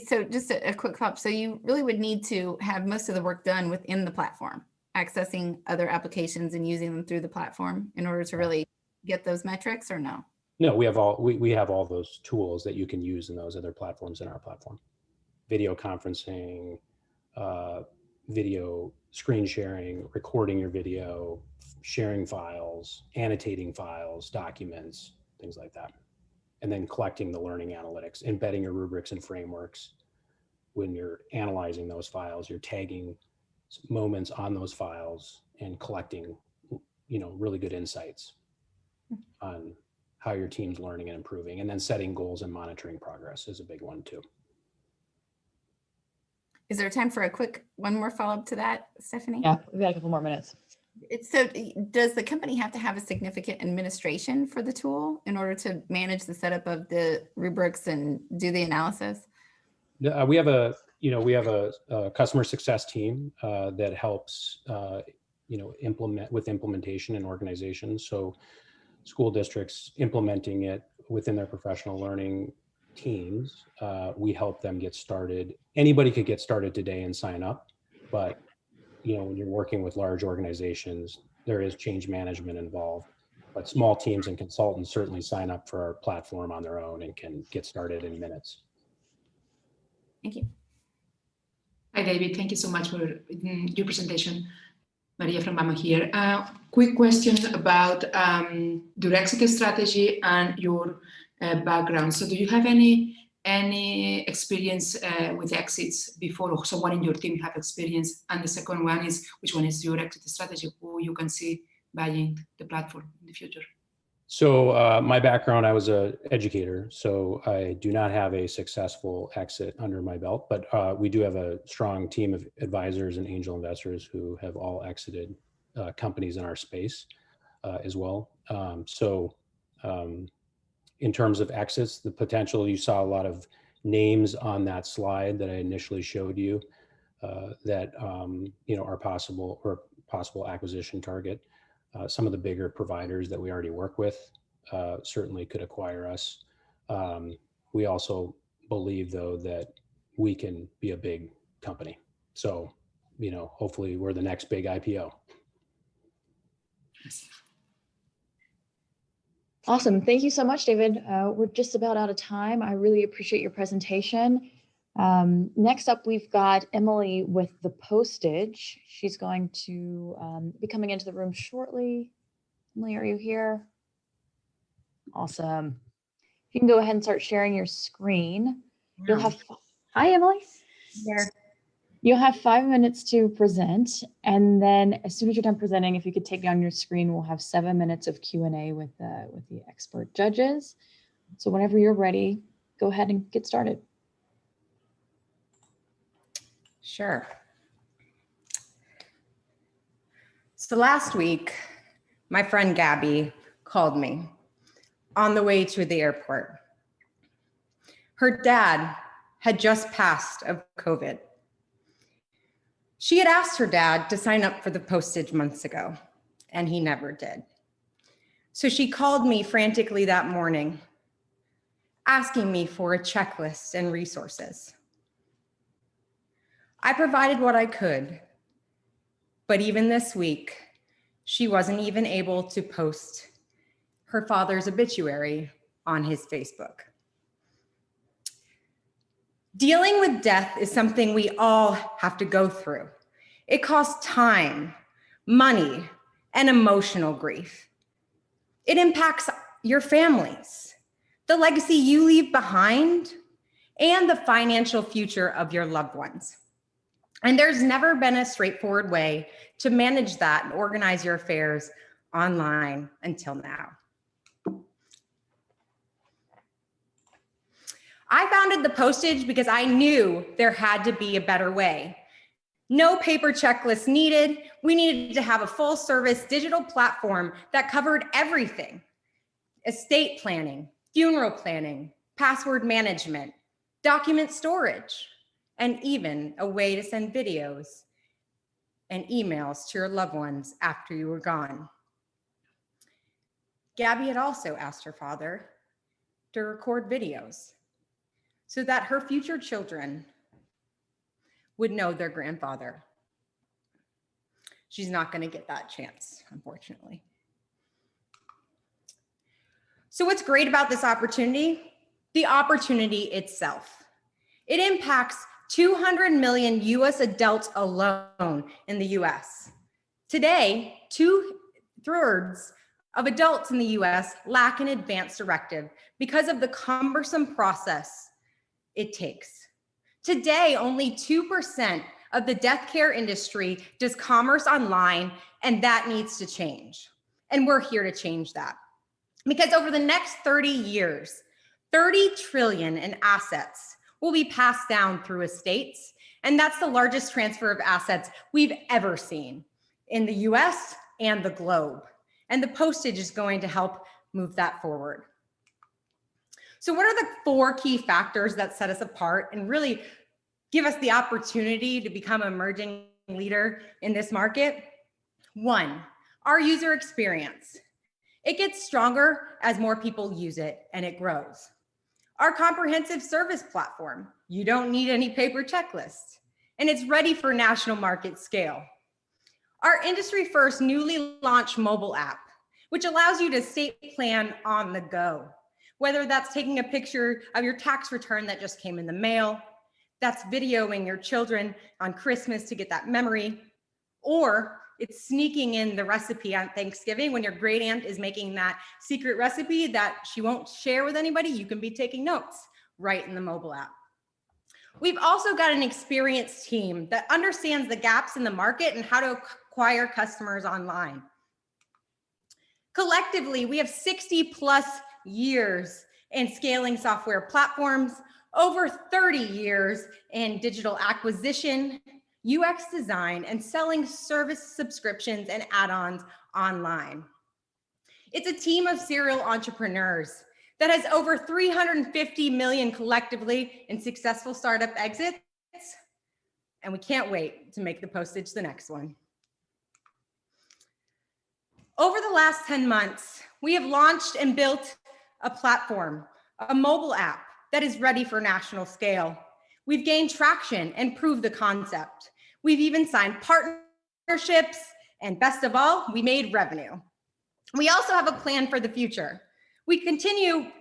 So just a quick follow-up. So you really would need to have most of the work done within the platform, accessing other applications and using them through the platform in order to really get those metrics, or no? No, we have all those tools that you can use in those other platforms in our platform. Video conferencing, video screen sharing, recording your video, sharing files, annotating files, documents, things like that. And then collecting the learning analytics, embedding your rubrics and frameworks. When you're analyzing those files, you're tagging moments on those files and collecting, you know, really good insights on how your team's learning and improving. And then setting goals and monitoring progress is a big one too. Is there time for one more follow-up to that, Stephanie? Yeah, we've got a couple more minutes. So does the company have to have a significant administration for the tool in order to manage the setup of the rubrics and do the analysis? We have a customer success team that helps, you know, implement with implementation and organizations. So school districts implementing it within their professional learning teams, we help them get started. Anybody could get started today and sign up, but you know, when you're working with large organizations, there is change management involved, but small teams and consultants certainly sign up for our platform on their own and can get started in minutes. Thank you. Hi, David. Thank you so much for your presentation. Maria from BAMA here. Quick question about your exit strategy and your background. So do you have any experience with exits before, or someone in your team have experience? And the second one is, which one is your exit strategy, who you can see buying the platform in the future? So my background, I was an educator, so I do not have a successful exit under my belt, but we do have a strong team of advisors and angel investors who have all exited companies in our space as well. In terms of exits, the potential, you saw a lot of names on that slide that I initially showed you that you know, are possible acquisition target. Some of the bigger providers that we already work with certainly could acquire us. We also believe, though, that we can be a big company. So, you know, hopefully we're the next big IPO. Awesome. Thank you so much, David. We're just about out of time. I really appreciate your presentation. Next up, we've got Emily with the Postage. She's going to be coming into the room shortly. Emily, are you here? Awesome. You can go ahead and start sharing your screen. You'll have, hi, Emily. There. You'll have 5 minutes to present. And then as soon as you're done presenting, if you could take down your screen, we'll have 7 minutes of Q&A with the expert judges. So whenever you're ready, go ahead and get started. Sure. So last week, my friend Gabby called me on the way to the airport. Her dad had just passed of COVID. She had asked her dad to sign up for the Postage months ago, and he never did. So she called me frantically that morning, asking me for a checklist and resources. I provided what I could, but even this week, she wasn't even able to post her father's obituary on his Facebook. Dealing with death is something we all have to go through. It costs time, money, and emotional grief. It impacts your families, the legacy you leave behind, and the financial future of your loved ones. And there's never been a straightforward way to manage that and organize your affairs online until now. I founded the Postage because I knew there had to be a better way. No paper checklist needed. We needed to have a full service digital platform that covered everything: estate planning, funeral planning, password management, document storage, and even a way to send videos and emails to your loved ones after you were gone. Gabby had also asked her father to record videos so that her future children would know their grandfather. She's not going to get that chance, unfortunately. So what's great about this opportunity? The opportunity itself. It impacts 200 million US adults alone in the US. Today, 2/3 of adults in the US lack an advance directive because of the cumbersome process it takes. Today, only 2% of the death care industry does commerce online, and that needs to change. And we're here to change that. Because over the next 30 years, 30 trillion in assets will be passed down through estates, and that's the largest transfer of assets we've ever seen in the US and the globe. And the Postage is going to help move that forward. So what are the 4 key factors that set us apart and really give us the opportunity to become an emerging leader in this market? 1, our user experience. It gets stronger as more people use it and it grows. Our comprehensive service platform. You don't need any paper checklists, and it's ready for national market scale. Our industry first newly launched mobile app, which allows you to estate plan on the go. Whether that's taking a picture of your tax return that just came in the mail, that's videoing your children on Christmas to get that memory, or it's sneaking in the recipe on Thanksgiving when your great aunt is making that secret recipe that she won't share with anybody. You can be taking notes right in the mobile app. We've also got an experienced team that understands the gaps in the market and how to acquire customers online. Collectively, we have 60+ years in scaling software platforms, over 30 years in digital acquisition, UX design, and selling service subscriptions and add-ons online. It's a team of serial entrepreneurs that has over 350 million collectively in successful startup exits, and we can't wait to make the Postage the next one. Over the last 10 months, we have launched and built a platform, a mobile app that is ready for national scale. We've gained traction and proved the concept. We've even signed partnerships, and best of all, we made revenue. We also have a plan for the future. We continue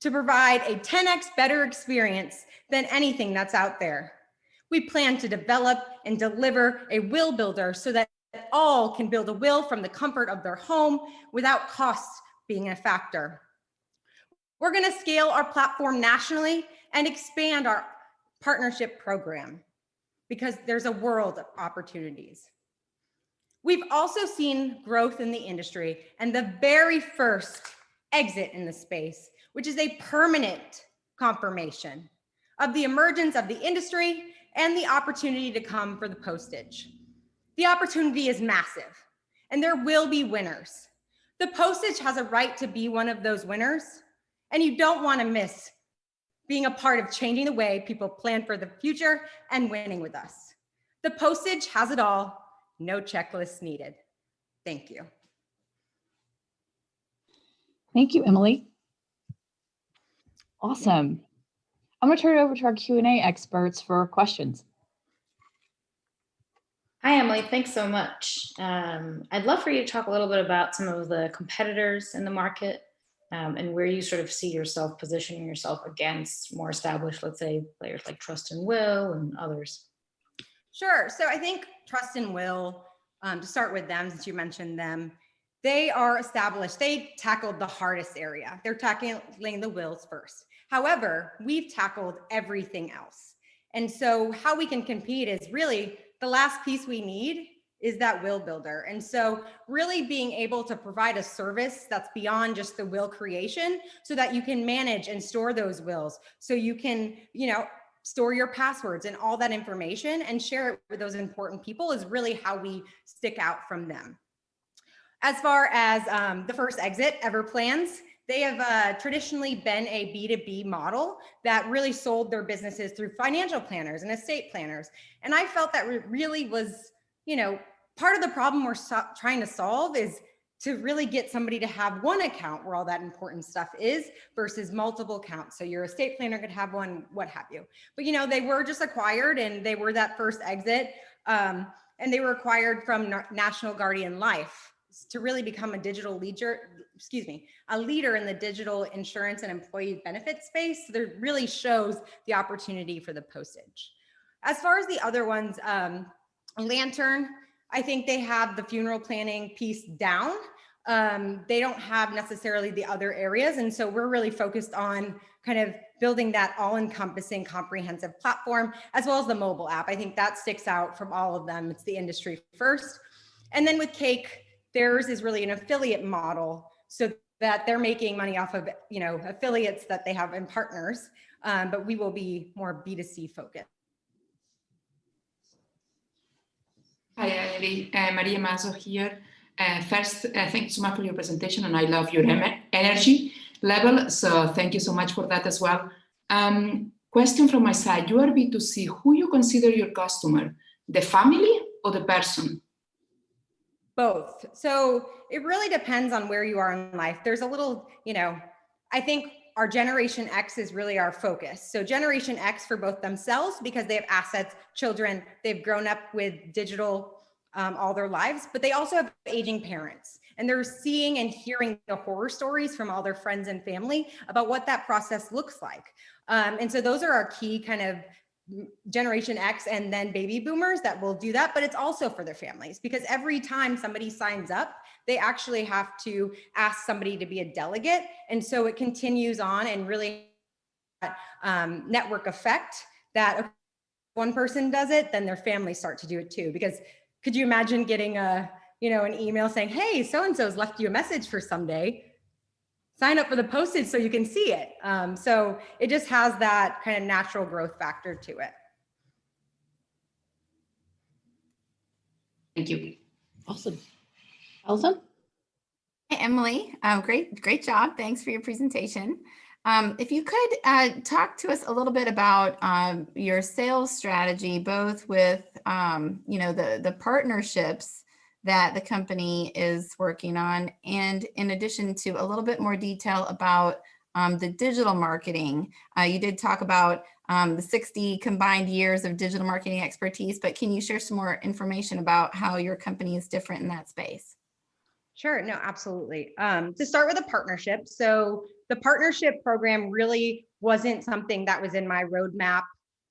to provide a 10x better experience than anything that's out there. We plan to develop and deliver a will builder so that all can build a will from the comfort of their home without cost being a factor. We're going to scale our platform nationally and expand our partnership program because there's a world of opportunities. We've also seen growth in the industry and the very first exit in the space, which is a permanent confirmation of the emergence of the industry and the opportunity to come for the Postage. The opportunity is massive, and there will be winners. The Postage has a right to be one of those winners, and you don't want to miss being a part of changing the way people plan for the future and winning with us. The Postage has it all, no checklists needed. Thank you. Thank you, Emily. Awesome. I'm going to turn it over to our Q&A experts for questions. Hi, Emily. Thanks so much. I'd love for you to talk a little bit about some of the competitors in the market. and where you sort of see yourself positioning yourself against more established, let's say, players like Trust and Will and others? Sure. So I think Trust and Will, to start with them, since you mentioned them, they are established. They tackled the hardest area. They're tackling the wills first. However, we've tackled everything else. And so how we can compete is really the last piece we need is that will builder. And so really being able to provide a service that's beyond just the will creation so that you can manage and store those wills. So you can, store your passwords and all that information and share it with those important people is really how we stick out from them. As far as the first exit, Everplans, they have traditionally been a B2B model that really sold their businesses through financial planners and estate planners. And I felt that really was, part of the problem we're trying to solve is to really get somebody to have one account where all that important stuff is versus multiple accounts. So your estate planner could have one, what have you. But, they were just acquired and they were that first exit. And they were acquired from National Guardian Life to really become a digital leader, a leader in the digital insurance and employee benefit space. So that really shows the opportunity for the Postage. As far as the other ones, Lantern, I think they have the funeral planning piece down. They don't have necessarily the other areas. And so we're really focused on kind of building that all-encompassing comprehensive platform, as well as the mobile app. I think that sticks out from all of them. It's the industry first. And then with Cake, theirs is really an affiliate model so that they're making money off of, affiliates that they have and partners, but we will be more B2C focused. Hi, Abbey. Maria Maso here. First, thanks so much for your presentation, and I love your energy level. So thank you so much for that as well. Question from my side: you are B2C. Who you consider your customer? The family or the person? Both. So it really depends on where you are in life. There's a little, I think our Generation X is really our focus. So Generation X for both themselves, because they have assets, children, they've grown up with digital all their lives, but they also have aging parents. And they're seeing and hearing the horror stories from all their friends and family about what that process looks like. And so those are our key kind of Generation X and then baby boomers that will do that, but it's also for their families, because every time somebody signs up, they actually have to ask somebody to be a delegate. And so it continues on and really network effect that if one person does it, then their families start to do it too. Because could you imagine getting an email saying, hey, so-and-so's left you a message for someday, sign up for the Postage so you can see it. So it just has that kind of natural growth factor to it. Thank you. Awesome. Allison? Hey, Emily, great job. Thanks for your presentation. If you could talk to us a little bit about your sales strategy, both with the partnerships that the company is working on, and in addition to a little bit more detail about the digital marketing. You did talk about the 60 combined years of digital marketing expertise, but can you share some more information about how your company is different in that space? Sure, no, absolutely. To start with a partnership. So the partnership program really wasn't something that was in my roadmap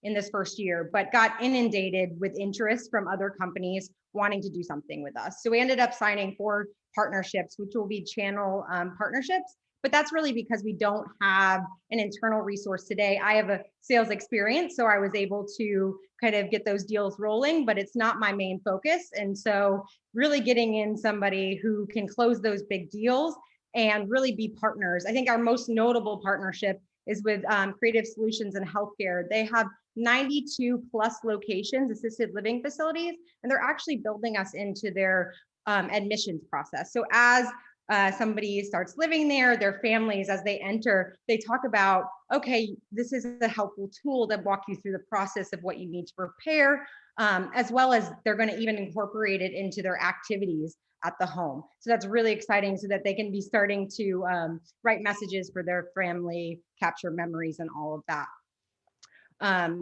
in this first year, but got inundated with interest from other companies wanting to do something with us. So we ended up signing 4 partnerships, which will be channel partnerships, but that's really because we don't have an internal resource today. I have a sales experience, so I was able to kind of get those deals rolling, but it's not my main focus. And so really getting in somebody who can close those big deals and really be partners. I think our most notable partnership is with Creative Solutions in Healthcare. They have 92 plus locations, assisted living facilities, and they're actually building us into their admissions process. So as somebody starts living there, their families, as they enter, they talk about, okay, this is a helpful tool to walk you through the process of what you need to prepare, as well as they're going to even incorporate it into their activities at the home. So that's really exciting, so that they can be starting to write messages for their family, capture memories and all of that.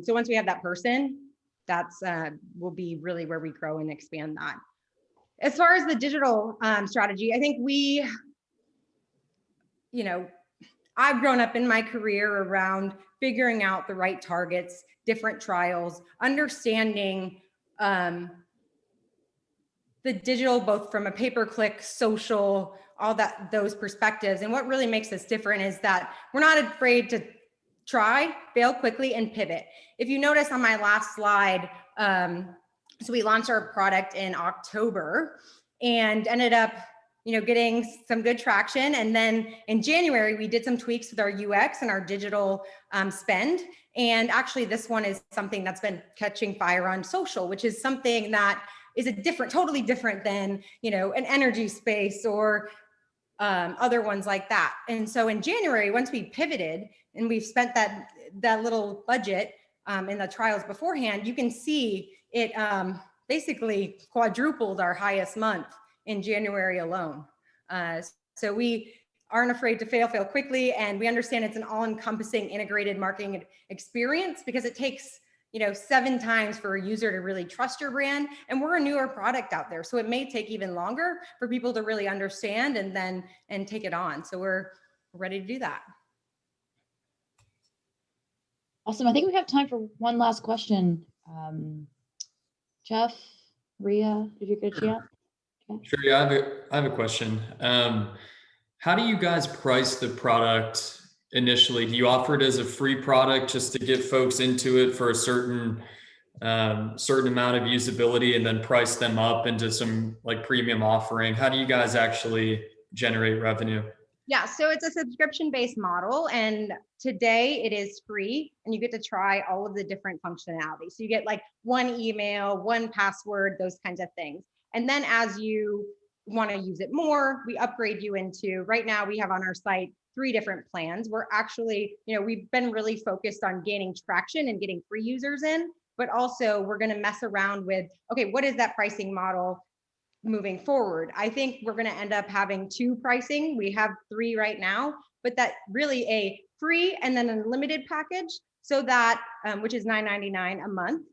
So once we have that person, that's will be really where we grow and expand that. As far as the digital strategy, I think you know, I've grown up in my career around figuring out the right targets, different trials, understanding the digital, both from a pay-per-click, social, all that, those perspectives. And what really makes us different is that we're not afraid to try, fail quickly, and pivot. If you notice on my last slide, so we launched our product in October and ended up, you know, getting some good traction. And then in January, we did some tweaks with our UX and our digital spend. And actually this one is something that's been catching fire on social, which is something that is a different, totally different than, you know, an energy space or other ones like that. And so in January, once we pivoted and we've spent that little budget in the trials beforehand, you can see it basically quadrupled our highest month in January alone. So we aren't afraid to fail quickly. And we understand it's an all-encompassing integrated marketing experience because it takes, you know, 7 times for a user to really trust your brand. And we're a newer product out there. So it may take even longer for people to really understand and take it on. So we're ready to do that. Awesome. I think we have time for one last question. Jeff, Ria, did you get a chance? Okay. Sure, yeah, I have a question. How do you guys price the product initially? Do you offer it as a free product just to get folks into it for a certain amount of usability and then price them up into some like premium offering? How do you guys actually generate revenue? Yeah, so it's a subscription-based model, and today it is free, and you get to try all of the different functionality. So you get like 1 email, 1 password, those kinds of things. And then as you want to use it more, we upgrade you into, right now we have on our site 3 different plans. We're actually, you know, we've been really focused on gaining traction and getting free users in, but also we're going to mess around with, okay, what is that pricing model moving forward? I think we're going to end up having 2 pricing. We have 3 right now, but that really a free and then a limited package, so that which is $9.99 a month,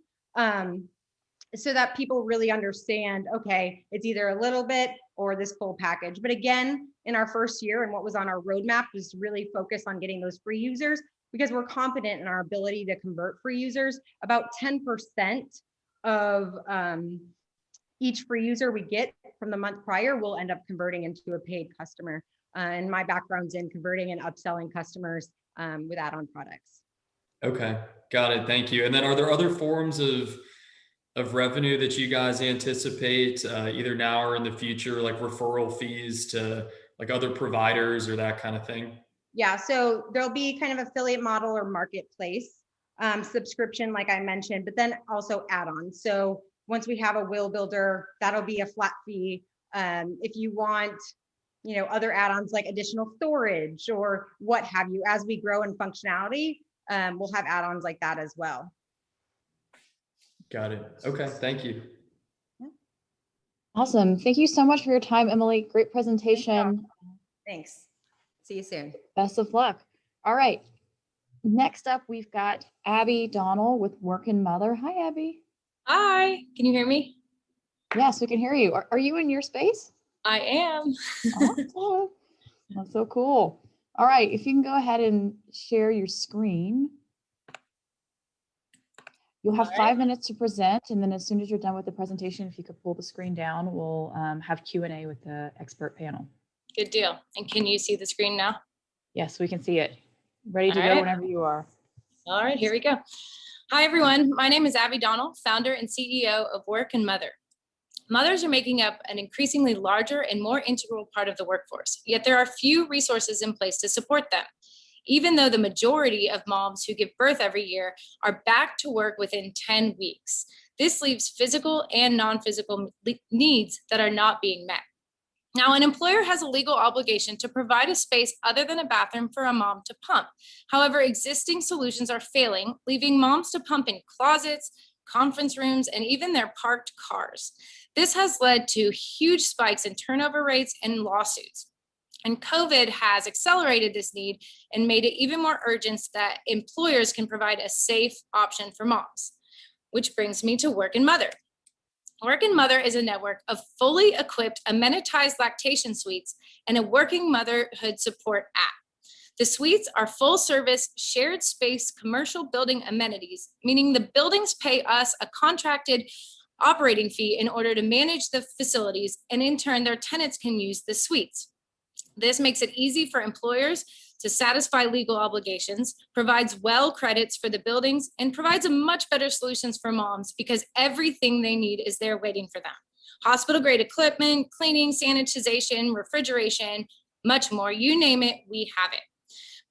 so that people really understand, okay, it's either a little bit or this full package. But again, in our first year, and what was on our roadmap was really focus on getting those free users, because we're confident in our ability to convert free users. About 10% of each free user we get from the month prior will end up converting into a paid customer. And my background's in converting and upselling customers with add-on products. Okay, got it. Thank you. And then are there other forms of revenue that you guys anticipate either now or in the future, like referral fees to like other providers or that kind of thing? Yeah, so there'll be kind of affiliate model or marketplace subscription, like I mentioned, but then also add-ons. So once we have a will builder, that'll be a flat fee. If you want, you know, other add-ons like additional storage or what have you, as we grow in functionality, we'll have add-ons like that as well. Got it. Okay, thank you. Awesome. Thank you so much for your time, Emily. Great presentation. Thanks. See you soon. Best of luck. All right. Next up, we've got Abbey Donnell with Workin' Mother. Hi, Abbey. Hi, can you hear me? Yes, we can hear you. Are you in your space? I am. Awesome. That's so cool. All right, if you can go ahead and share your screen. You'll have 5 minutes to present, and then as soon as you're done with the presentation, if you could pull the screen down, we'll have Q&A with the expert panel. Good deal. And can you see the screen now? Yes, we can see it. Ready to All go right. whenever you are. All right, here we go. Hi, everyone. My name is Abbey Donnell, founder and CEO of Workin' Mother. Mothers are making up an increasingly larger and more integral part of the workforce, yet there are few resources in place to support them. Even though the majority of moms who give birth every year are back to work within 10 weeks. This leaves physical and non-physical needs that are not being met. Now, an employer has a legal obligation to provide a space other than a bathroom for a mom to pump. However, existing solutions are failing, leaving moms to pump in closets, conference rooms, and even their parked cars. This has led to huge spikes in turnover rates and lawsuits. And COVID has accelerated this need and made it even more urgent that employers can provide a safe option for moms, which brings me to Workin' Mother. Working Mother is a network of fully equipped amenitized lactation suites and a working motherhood support app. The suites are full service, shared space, commercial building amenities, meaning the buildings pay us a contracted operating fee in order to manage the facilities, and in turn, their tenants can use the suites. This makes it easy for employers to satisfy legal obligations, provides well credits for the buildings, and provides a much better solutions for moms because everything they need is there waiting for them. Hospital grade equipment, cleaning, sanitization, refrigeration, much more, you name it, we have it.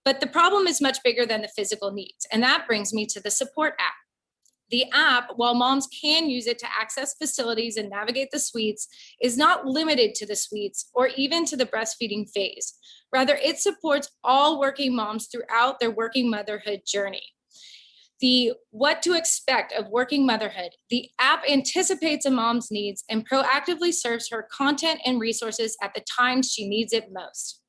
But the problem is much bigger than the physical needs. And that brings me to the support app. The app, while moms can use it to access facilities and navigate the suites, is not limited to the suites or even to the breastfeeding phase. Rather, it supports all working moms throughout their working motherhood journey. The what to expect of working motherhood, the app anticipates a mom's needs and proactively serves her content and resources at the time she needs it most.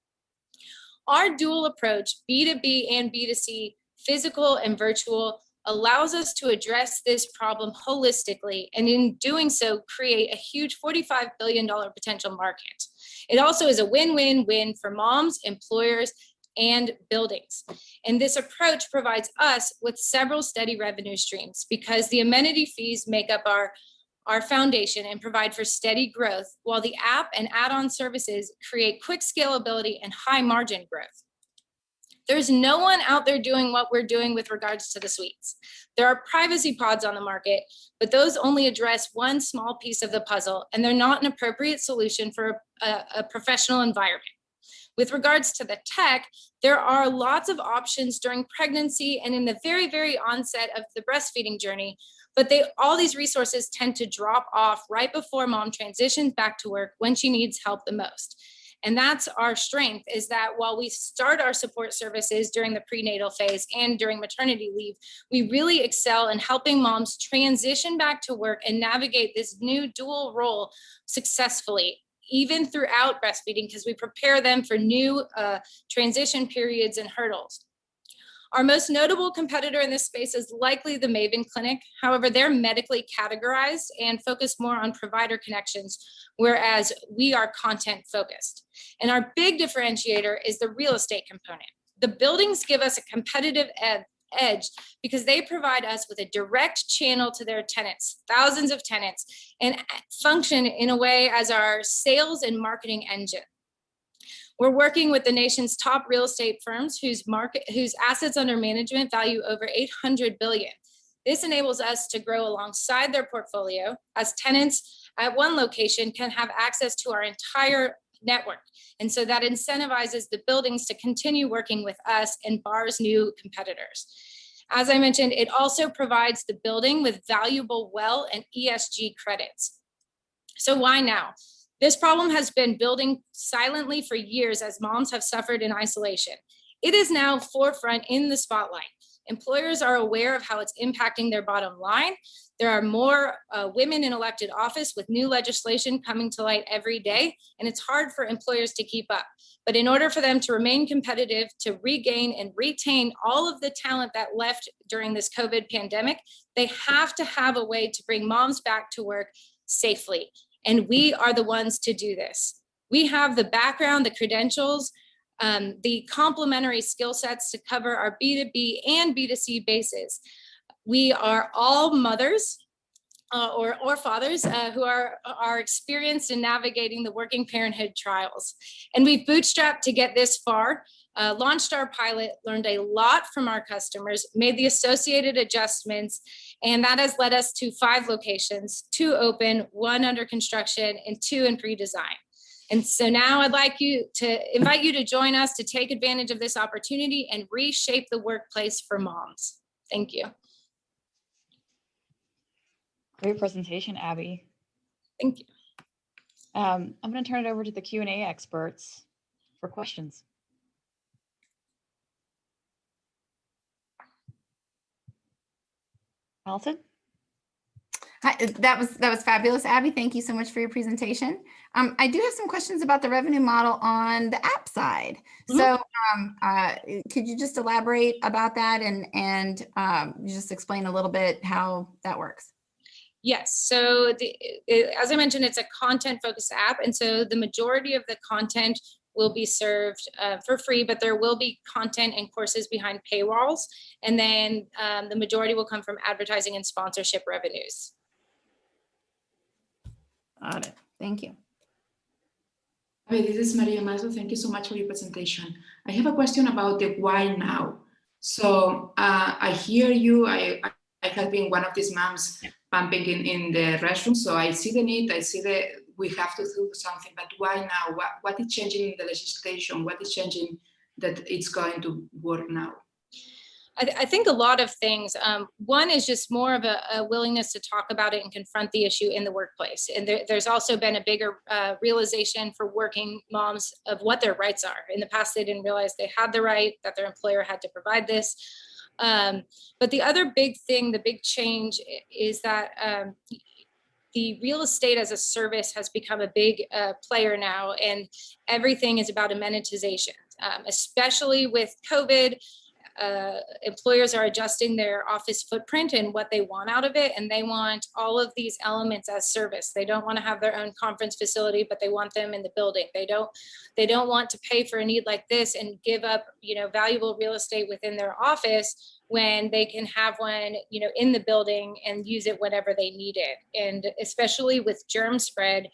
Our dual approach, B2B and B2C, physical and virtual, allows us to address this problem holistically, and in doing so, create a huge $45 billion potential market. It also is a win-win-win for moms, employers, and buildings. And this approach provides us with several steady revenue streams because the amenity fees make up our foundation and provide for steady growth, while the app and add-on services create quick scalability and high margin growth. There's no one out there doing what we're doing with regards to the suites. There are privacy pods on the market, but those only address one small piece of the puzzle, and they're not an appropriate solution for a professional environment. With regards to the tech, there are lots of options during pregnancy and in the very, very onset of the breastfeeding journey, but all these resources tend to drop off right before mom transitions back to work when she needs help the most. And that's our strength, is that while we start our support services during the prenatal phase and during maternity leave, we really excel in helping moms transition back to work and navigate this new dual role successfully, even throughout breastfeeding, because we prepare them for new transition periods and hurdles. Our most notable competitor in this space is likely the Maven Clinic. However, they're medically categorized and focus more on provider connections, whereas we are content focused. And our big differentiator is the real estate component. The buildings give us a competitive edge because they provide us with a direct channel to their tenants, thousands of tenants, and function in a way as our sales and marketing engine. We're working with the nation's top real estate firms whose assets under management value over $800 billion. This enables us to grow alongside their portfolio, as tenants at one location can have access to our entire network. And so that incentivizes the buildings to continue working with us and bars new competitors. As I mentioned, it also provides the building with valuable WELL and ESG credits. So why now? This problem has been building silently for years as moms have suffered in isolation. It is now forefront in the spotlight. Employers are aware of how it's impacting their bottom line. There are more women in elected office with new legislation coming to light every day, and it's hard for employers to keep up. But in order for them to remain competitive, to regain and retain all of the talent that left during this COVID pandemic, they have to have a way to bring moms back to work safely. And we are the ones to do this. We have the background, the credentials, the complementary skill sets to cover our B2B and B2C bases. We are all mothers or fathers who are experienced in navigating the working parenthood trials. And we've bootstrapped to get this far, launched our pilot, learned a lot from our customers, made the associated adjustments, and that has led us to 5 locations, 2 open, 1 under construction, and 2 in pre-design. And so now I'd like to invite you to join us to take advantage of this opportunity and reshape the workplace for moms. Thank you. Great presentation, Abby. Thank you. I'm going to turn it over to the Q&A experts for questions. Allison? Hi, that was fabulous, Abby. Thank you so much for your presentation. I do have some questions about the revenue model on the app side. Mm-hmm. So could you just elaborate about that and just explain a little bit how that works? Yes. So as I mentioned, it's a content-focused app. And so the majority of the content will be served for free, but there will be content and courses behind paywalls. And then the majority will come from advertising and sponsorship revenues. Got it. Thank you. Hi, this is Maria Mazo. Thank you so much for your presentation. I have a question about the why now. So I hear you. I have been one of these moms pumping in the restroom. So I see the need. I see that we have to do something. But why now? What is changing in the legislation? What is changing that it's going to work now? I think a lot of things. One is just more of a willingness to talk about it and confront the issue in the workplace. And there's also been a bigger realization for working moms of what their rights are. In the past, they didn't realize they had the right, that their employer had to provide this. But the other big thing, the big change is that the real estate as a service has become a big player now, and everything is about amenitization, especially with COVID. Employers are adjusting their office footprint and what they want out of it, and they want all of these elements as service. They don't want to have their own conference facility, but they want them in the building. They don't want to pay for a need like this and give up, valuable real estate within their office when they can have one, in the building and use it whenever they need it. And especially with germ spread,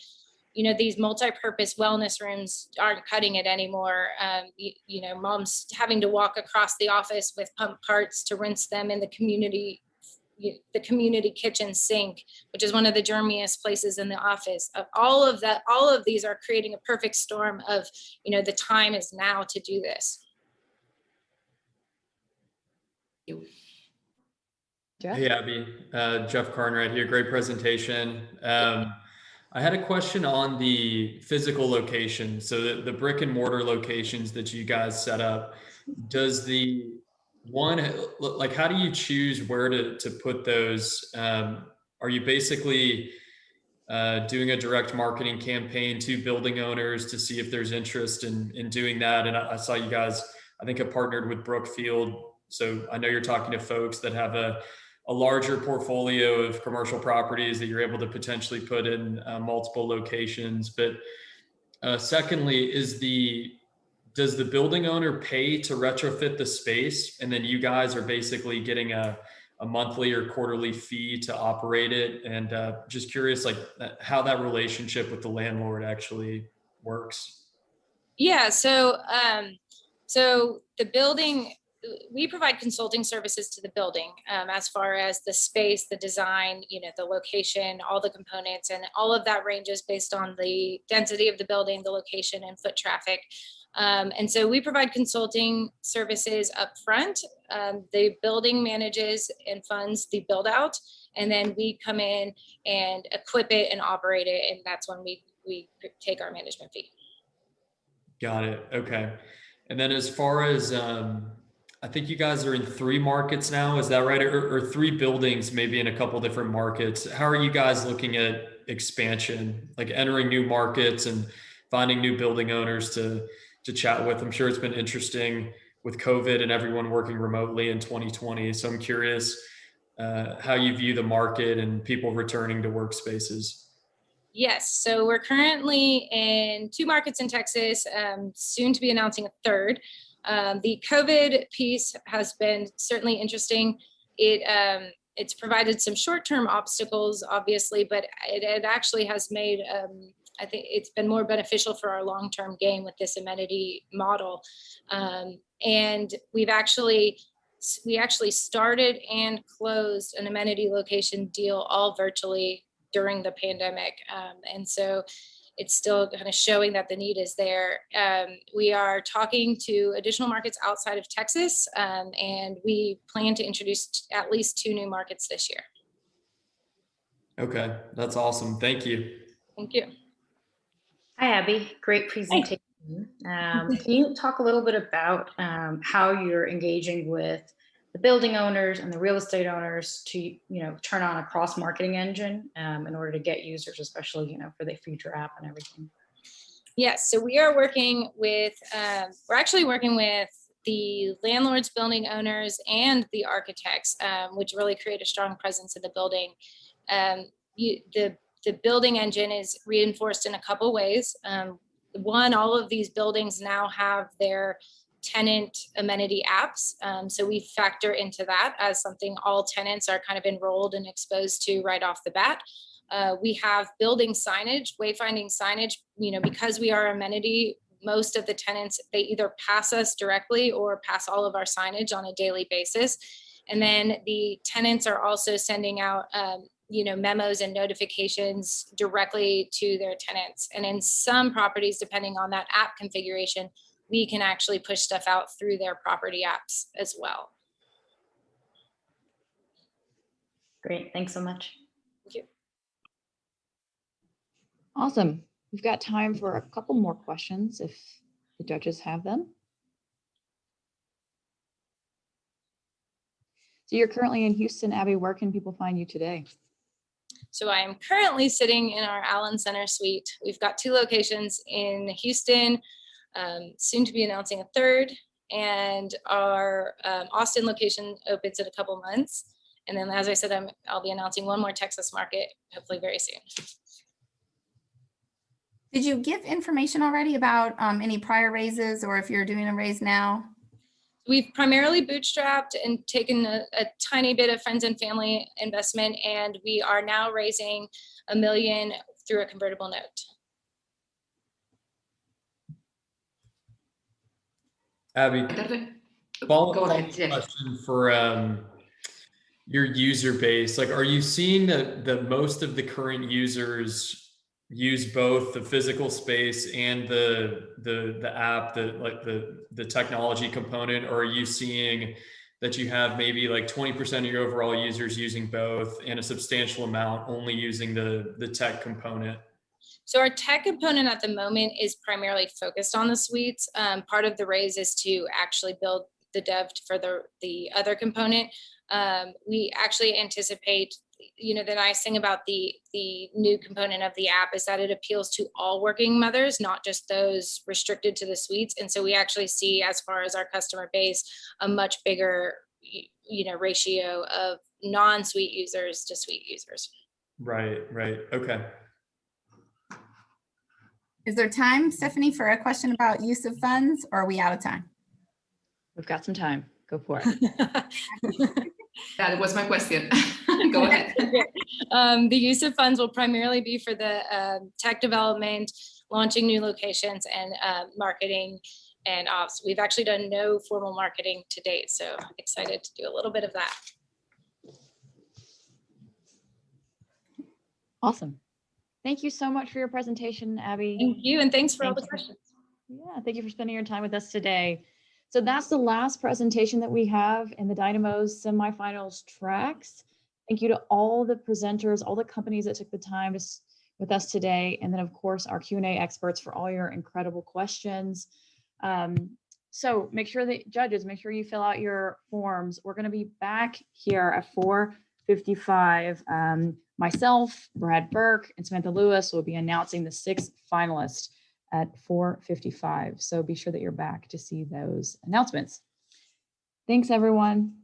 these multi-purpose wellness rooms aren't cutting it anymore. Moms having to walk across the office with pump carts to rinse them in the community kitchen sink, which is one of the germiest places in the office. All of these are creating a perfect storm of, the time is now to do this. Jeff? Hey, Abby, Jeff Carnrite here. Great presentation. I had a question on the physical location. So the brick and mortar locations that you guys set up, does the one, how do you choose where to put those? Are you basically doing a direct marketing campaign to building owners to see if there's interest in doing that? And I saw you guys, I think, have partnered with Wakefield. So I know you're talking to folks that have a larger portfolio of commercial properties that you're able to potentially put in multiple locations. But secondly, does the building owner pay to retrofit the space, and then you guys are basically getting a monthly or quarterly fee to operate it? And just curious, how that relationship with the landlord actually works. Yeah, so the building, we provide consulting services to the building as far as the space, the design, the location, all the components, and all of that ranges based on the density of the building, the location, and foot traffic. And so we provide consulting services up front. The building manages and funds the build out, and then we come in and equip it and operate it. And that's when we take our management fee. Got it. Okay. And then as far as, I think you guys are in 3 markets now, is that right? Or 3 buildings, maybe in a couple different markets. How are you guys looking at expansion, like entering new markets and finding new building owners to chat with? I'm sure it's been interesting with COVID and everyone working remotely in 2020. So I'm curious how you view the market and people returning to workspaces. Yes, so we're currently in 2 markets in Texas, soon to be announcing a 3rd. The COVID piece has been certainly interesting. It's provided some short-term obstacles, obviously, but it actually has made, I think it's been more beneficial for our long-term game with this amenity model. And we actually started and closed an amenity location deal all virtually during the pandemic. And so it's still kind of showing that the need is there. We are talking to additional markets outside of Texas, and we plan to introduce at least 2 new markets this year. Okay, that's awesome. Thank you. Thank you. Hi, Abby. Great presentation. Can you talk a little bit about how you're engaging with the building owners and the real estate owners to, turn on a cross-marketing engine in order to get users, especially, for the future app and everything? Yes, so we are working with, we're actually working with the landlords, building owners, and the architects, which really create a strong presence in the building. the building engine is reinforced in a couple ways. One, all of these buildings now have their tenant amenity apps. So we factor into that as something all tenants are kind of enrolled and exposed to right off the bat. We have building signage, wayfinding signage, because we are amenity, most of the tenants, they either pass us directly or pass all of our signage on a daily basis. And then the tenants are also sending out memos and notifications directly to their tenants. And in some properties, depending on that app configuration, we can actually push stuff out through their property apps as well. Great, thanks so much. Thank you. Awesome. We've got time for a couple more questions if the judges have them. So you're currently in Houston. Abbey, where can people find you today? So I am currently sitting in our Allen Center suite. We've got 2 locations in Houston, soon to be announcing a 3rd, and our Austin location opens in a couple months. And then, as I said, I'll be announcing one more Texas market, hopefully very soon. Did you give information already about any prior raises, or if you're doing a raise now? We've primarily bootstrapped and taken a tiny bit of friends and family investment, and we are now raising $1 million through a convertible note. Abbey, follow-up question for your user base. Like, are you seeing that most of the current users use both the physical space and the app, the technology component, or are you seeing that you have maybe like 20% of your overall users using both and a substantial amount only using the tech component? So our tech component at the moment is primarily focused on the suites. Part of the raise is to actually build the dev for the other component. We actually anticipate, the nice thing about the new component of the app is that it appeals to all working mothers, not just those restricted to the suites. And so we actually see, as far as our customer base, a much bigger, ratio of non-suite users to suite users. Right. Okay. Is there time, Stephanie, for a question about use of funds, or are we out of time? We've got some time. Go for it. That was my question. Go ahead. The use of funds will primarily be for the tech development, launching new locations, and marketing and ops. We've actually done no formal marketing to date, so I'm excited to do a little bit of that. Awesome. Thank you so much for your presentation, Abbey. Thank you, and thanks for all the questions. Yeah, thank you for spending your time with us today. So that's the last presentation that we have in the Dynamos semifinals tracks. Thank you to all the presenters, all the companies that took the time with us today, and then of course our Q&A experts for all your incredible questions. So make sure that judges, make sure you fill out your forms. We're going to be back here at 4:55. Myself, Brad Burke, and Samantha Lewis will be announcing the 6th finalist at 4:55. So be sure that you're back to see those announcements. Thanks, everyone.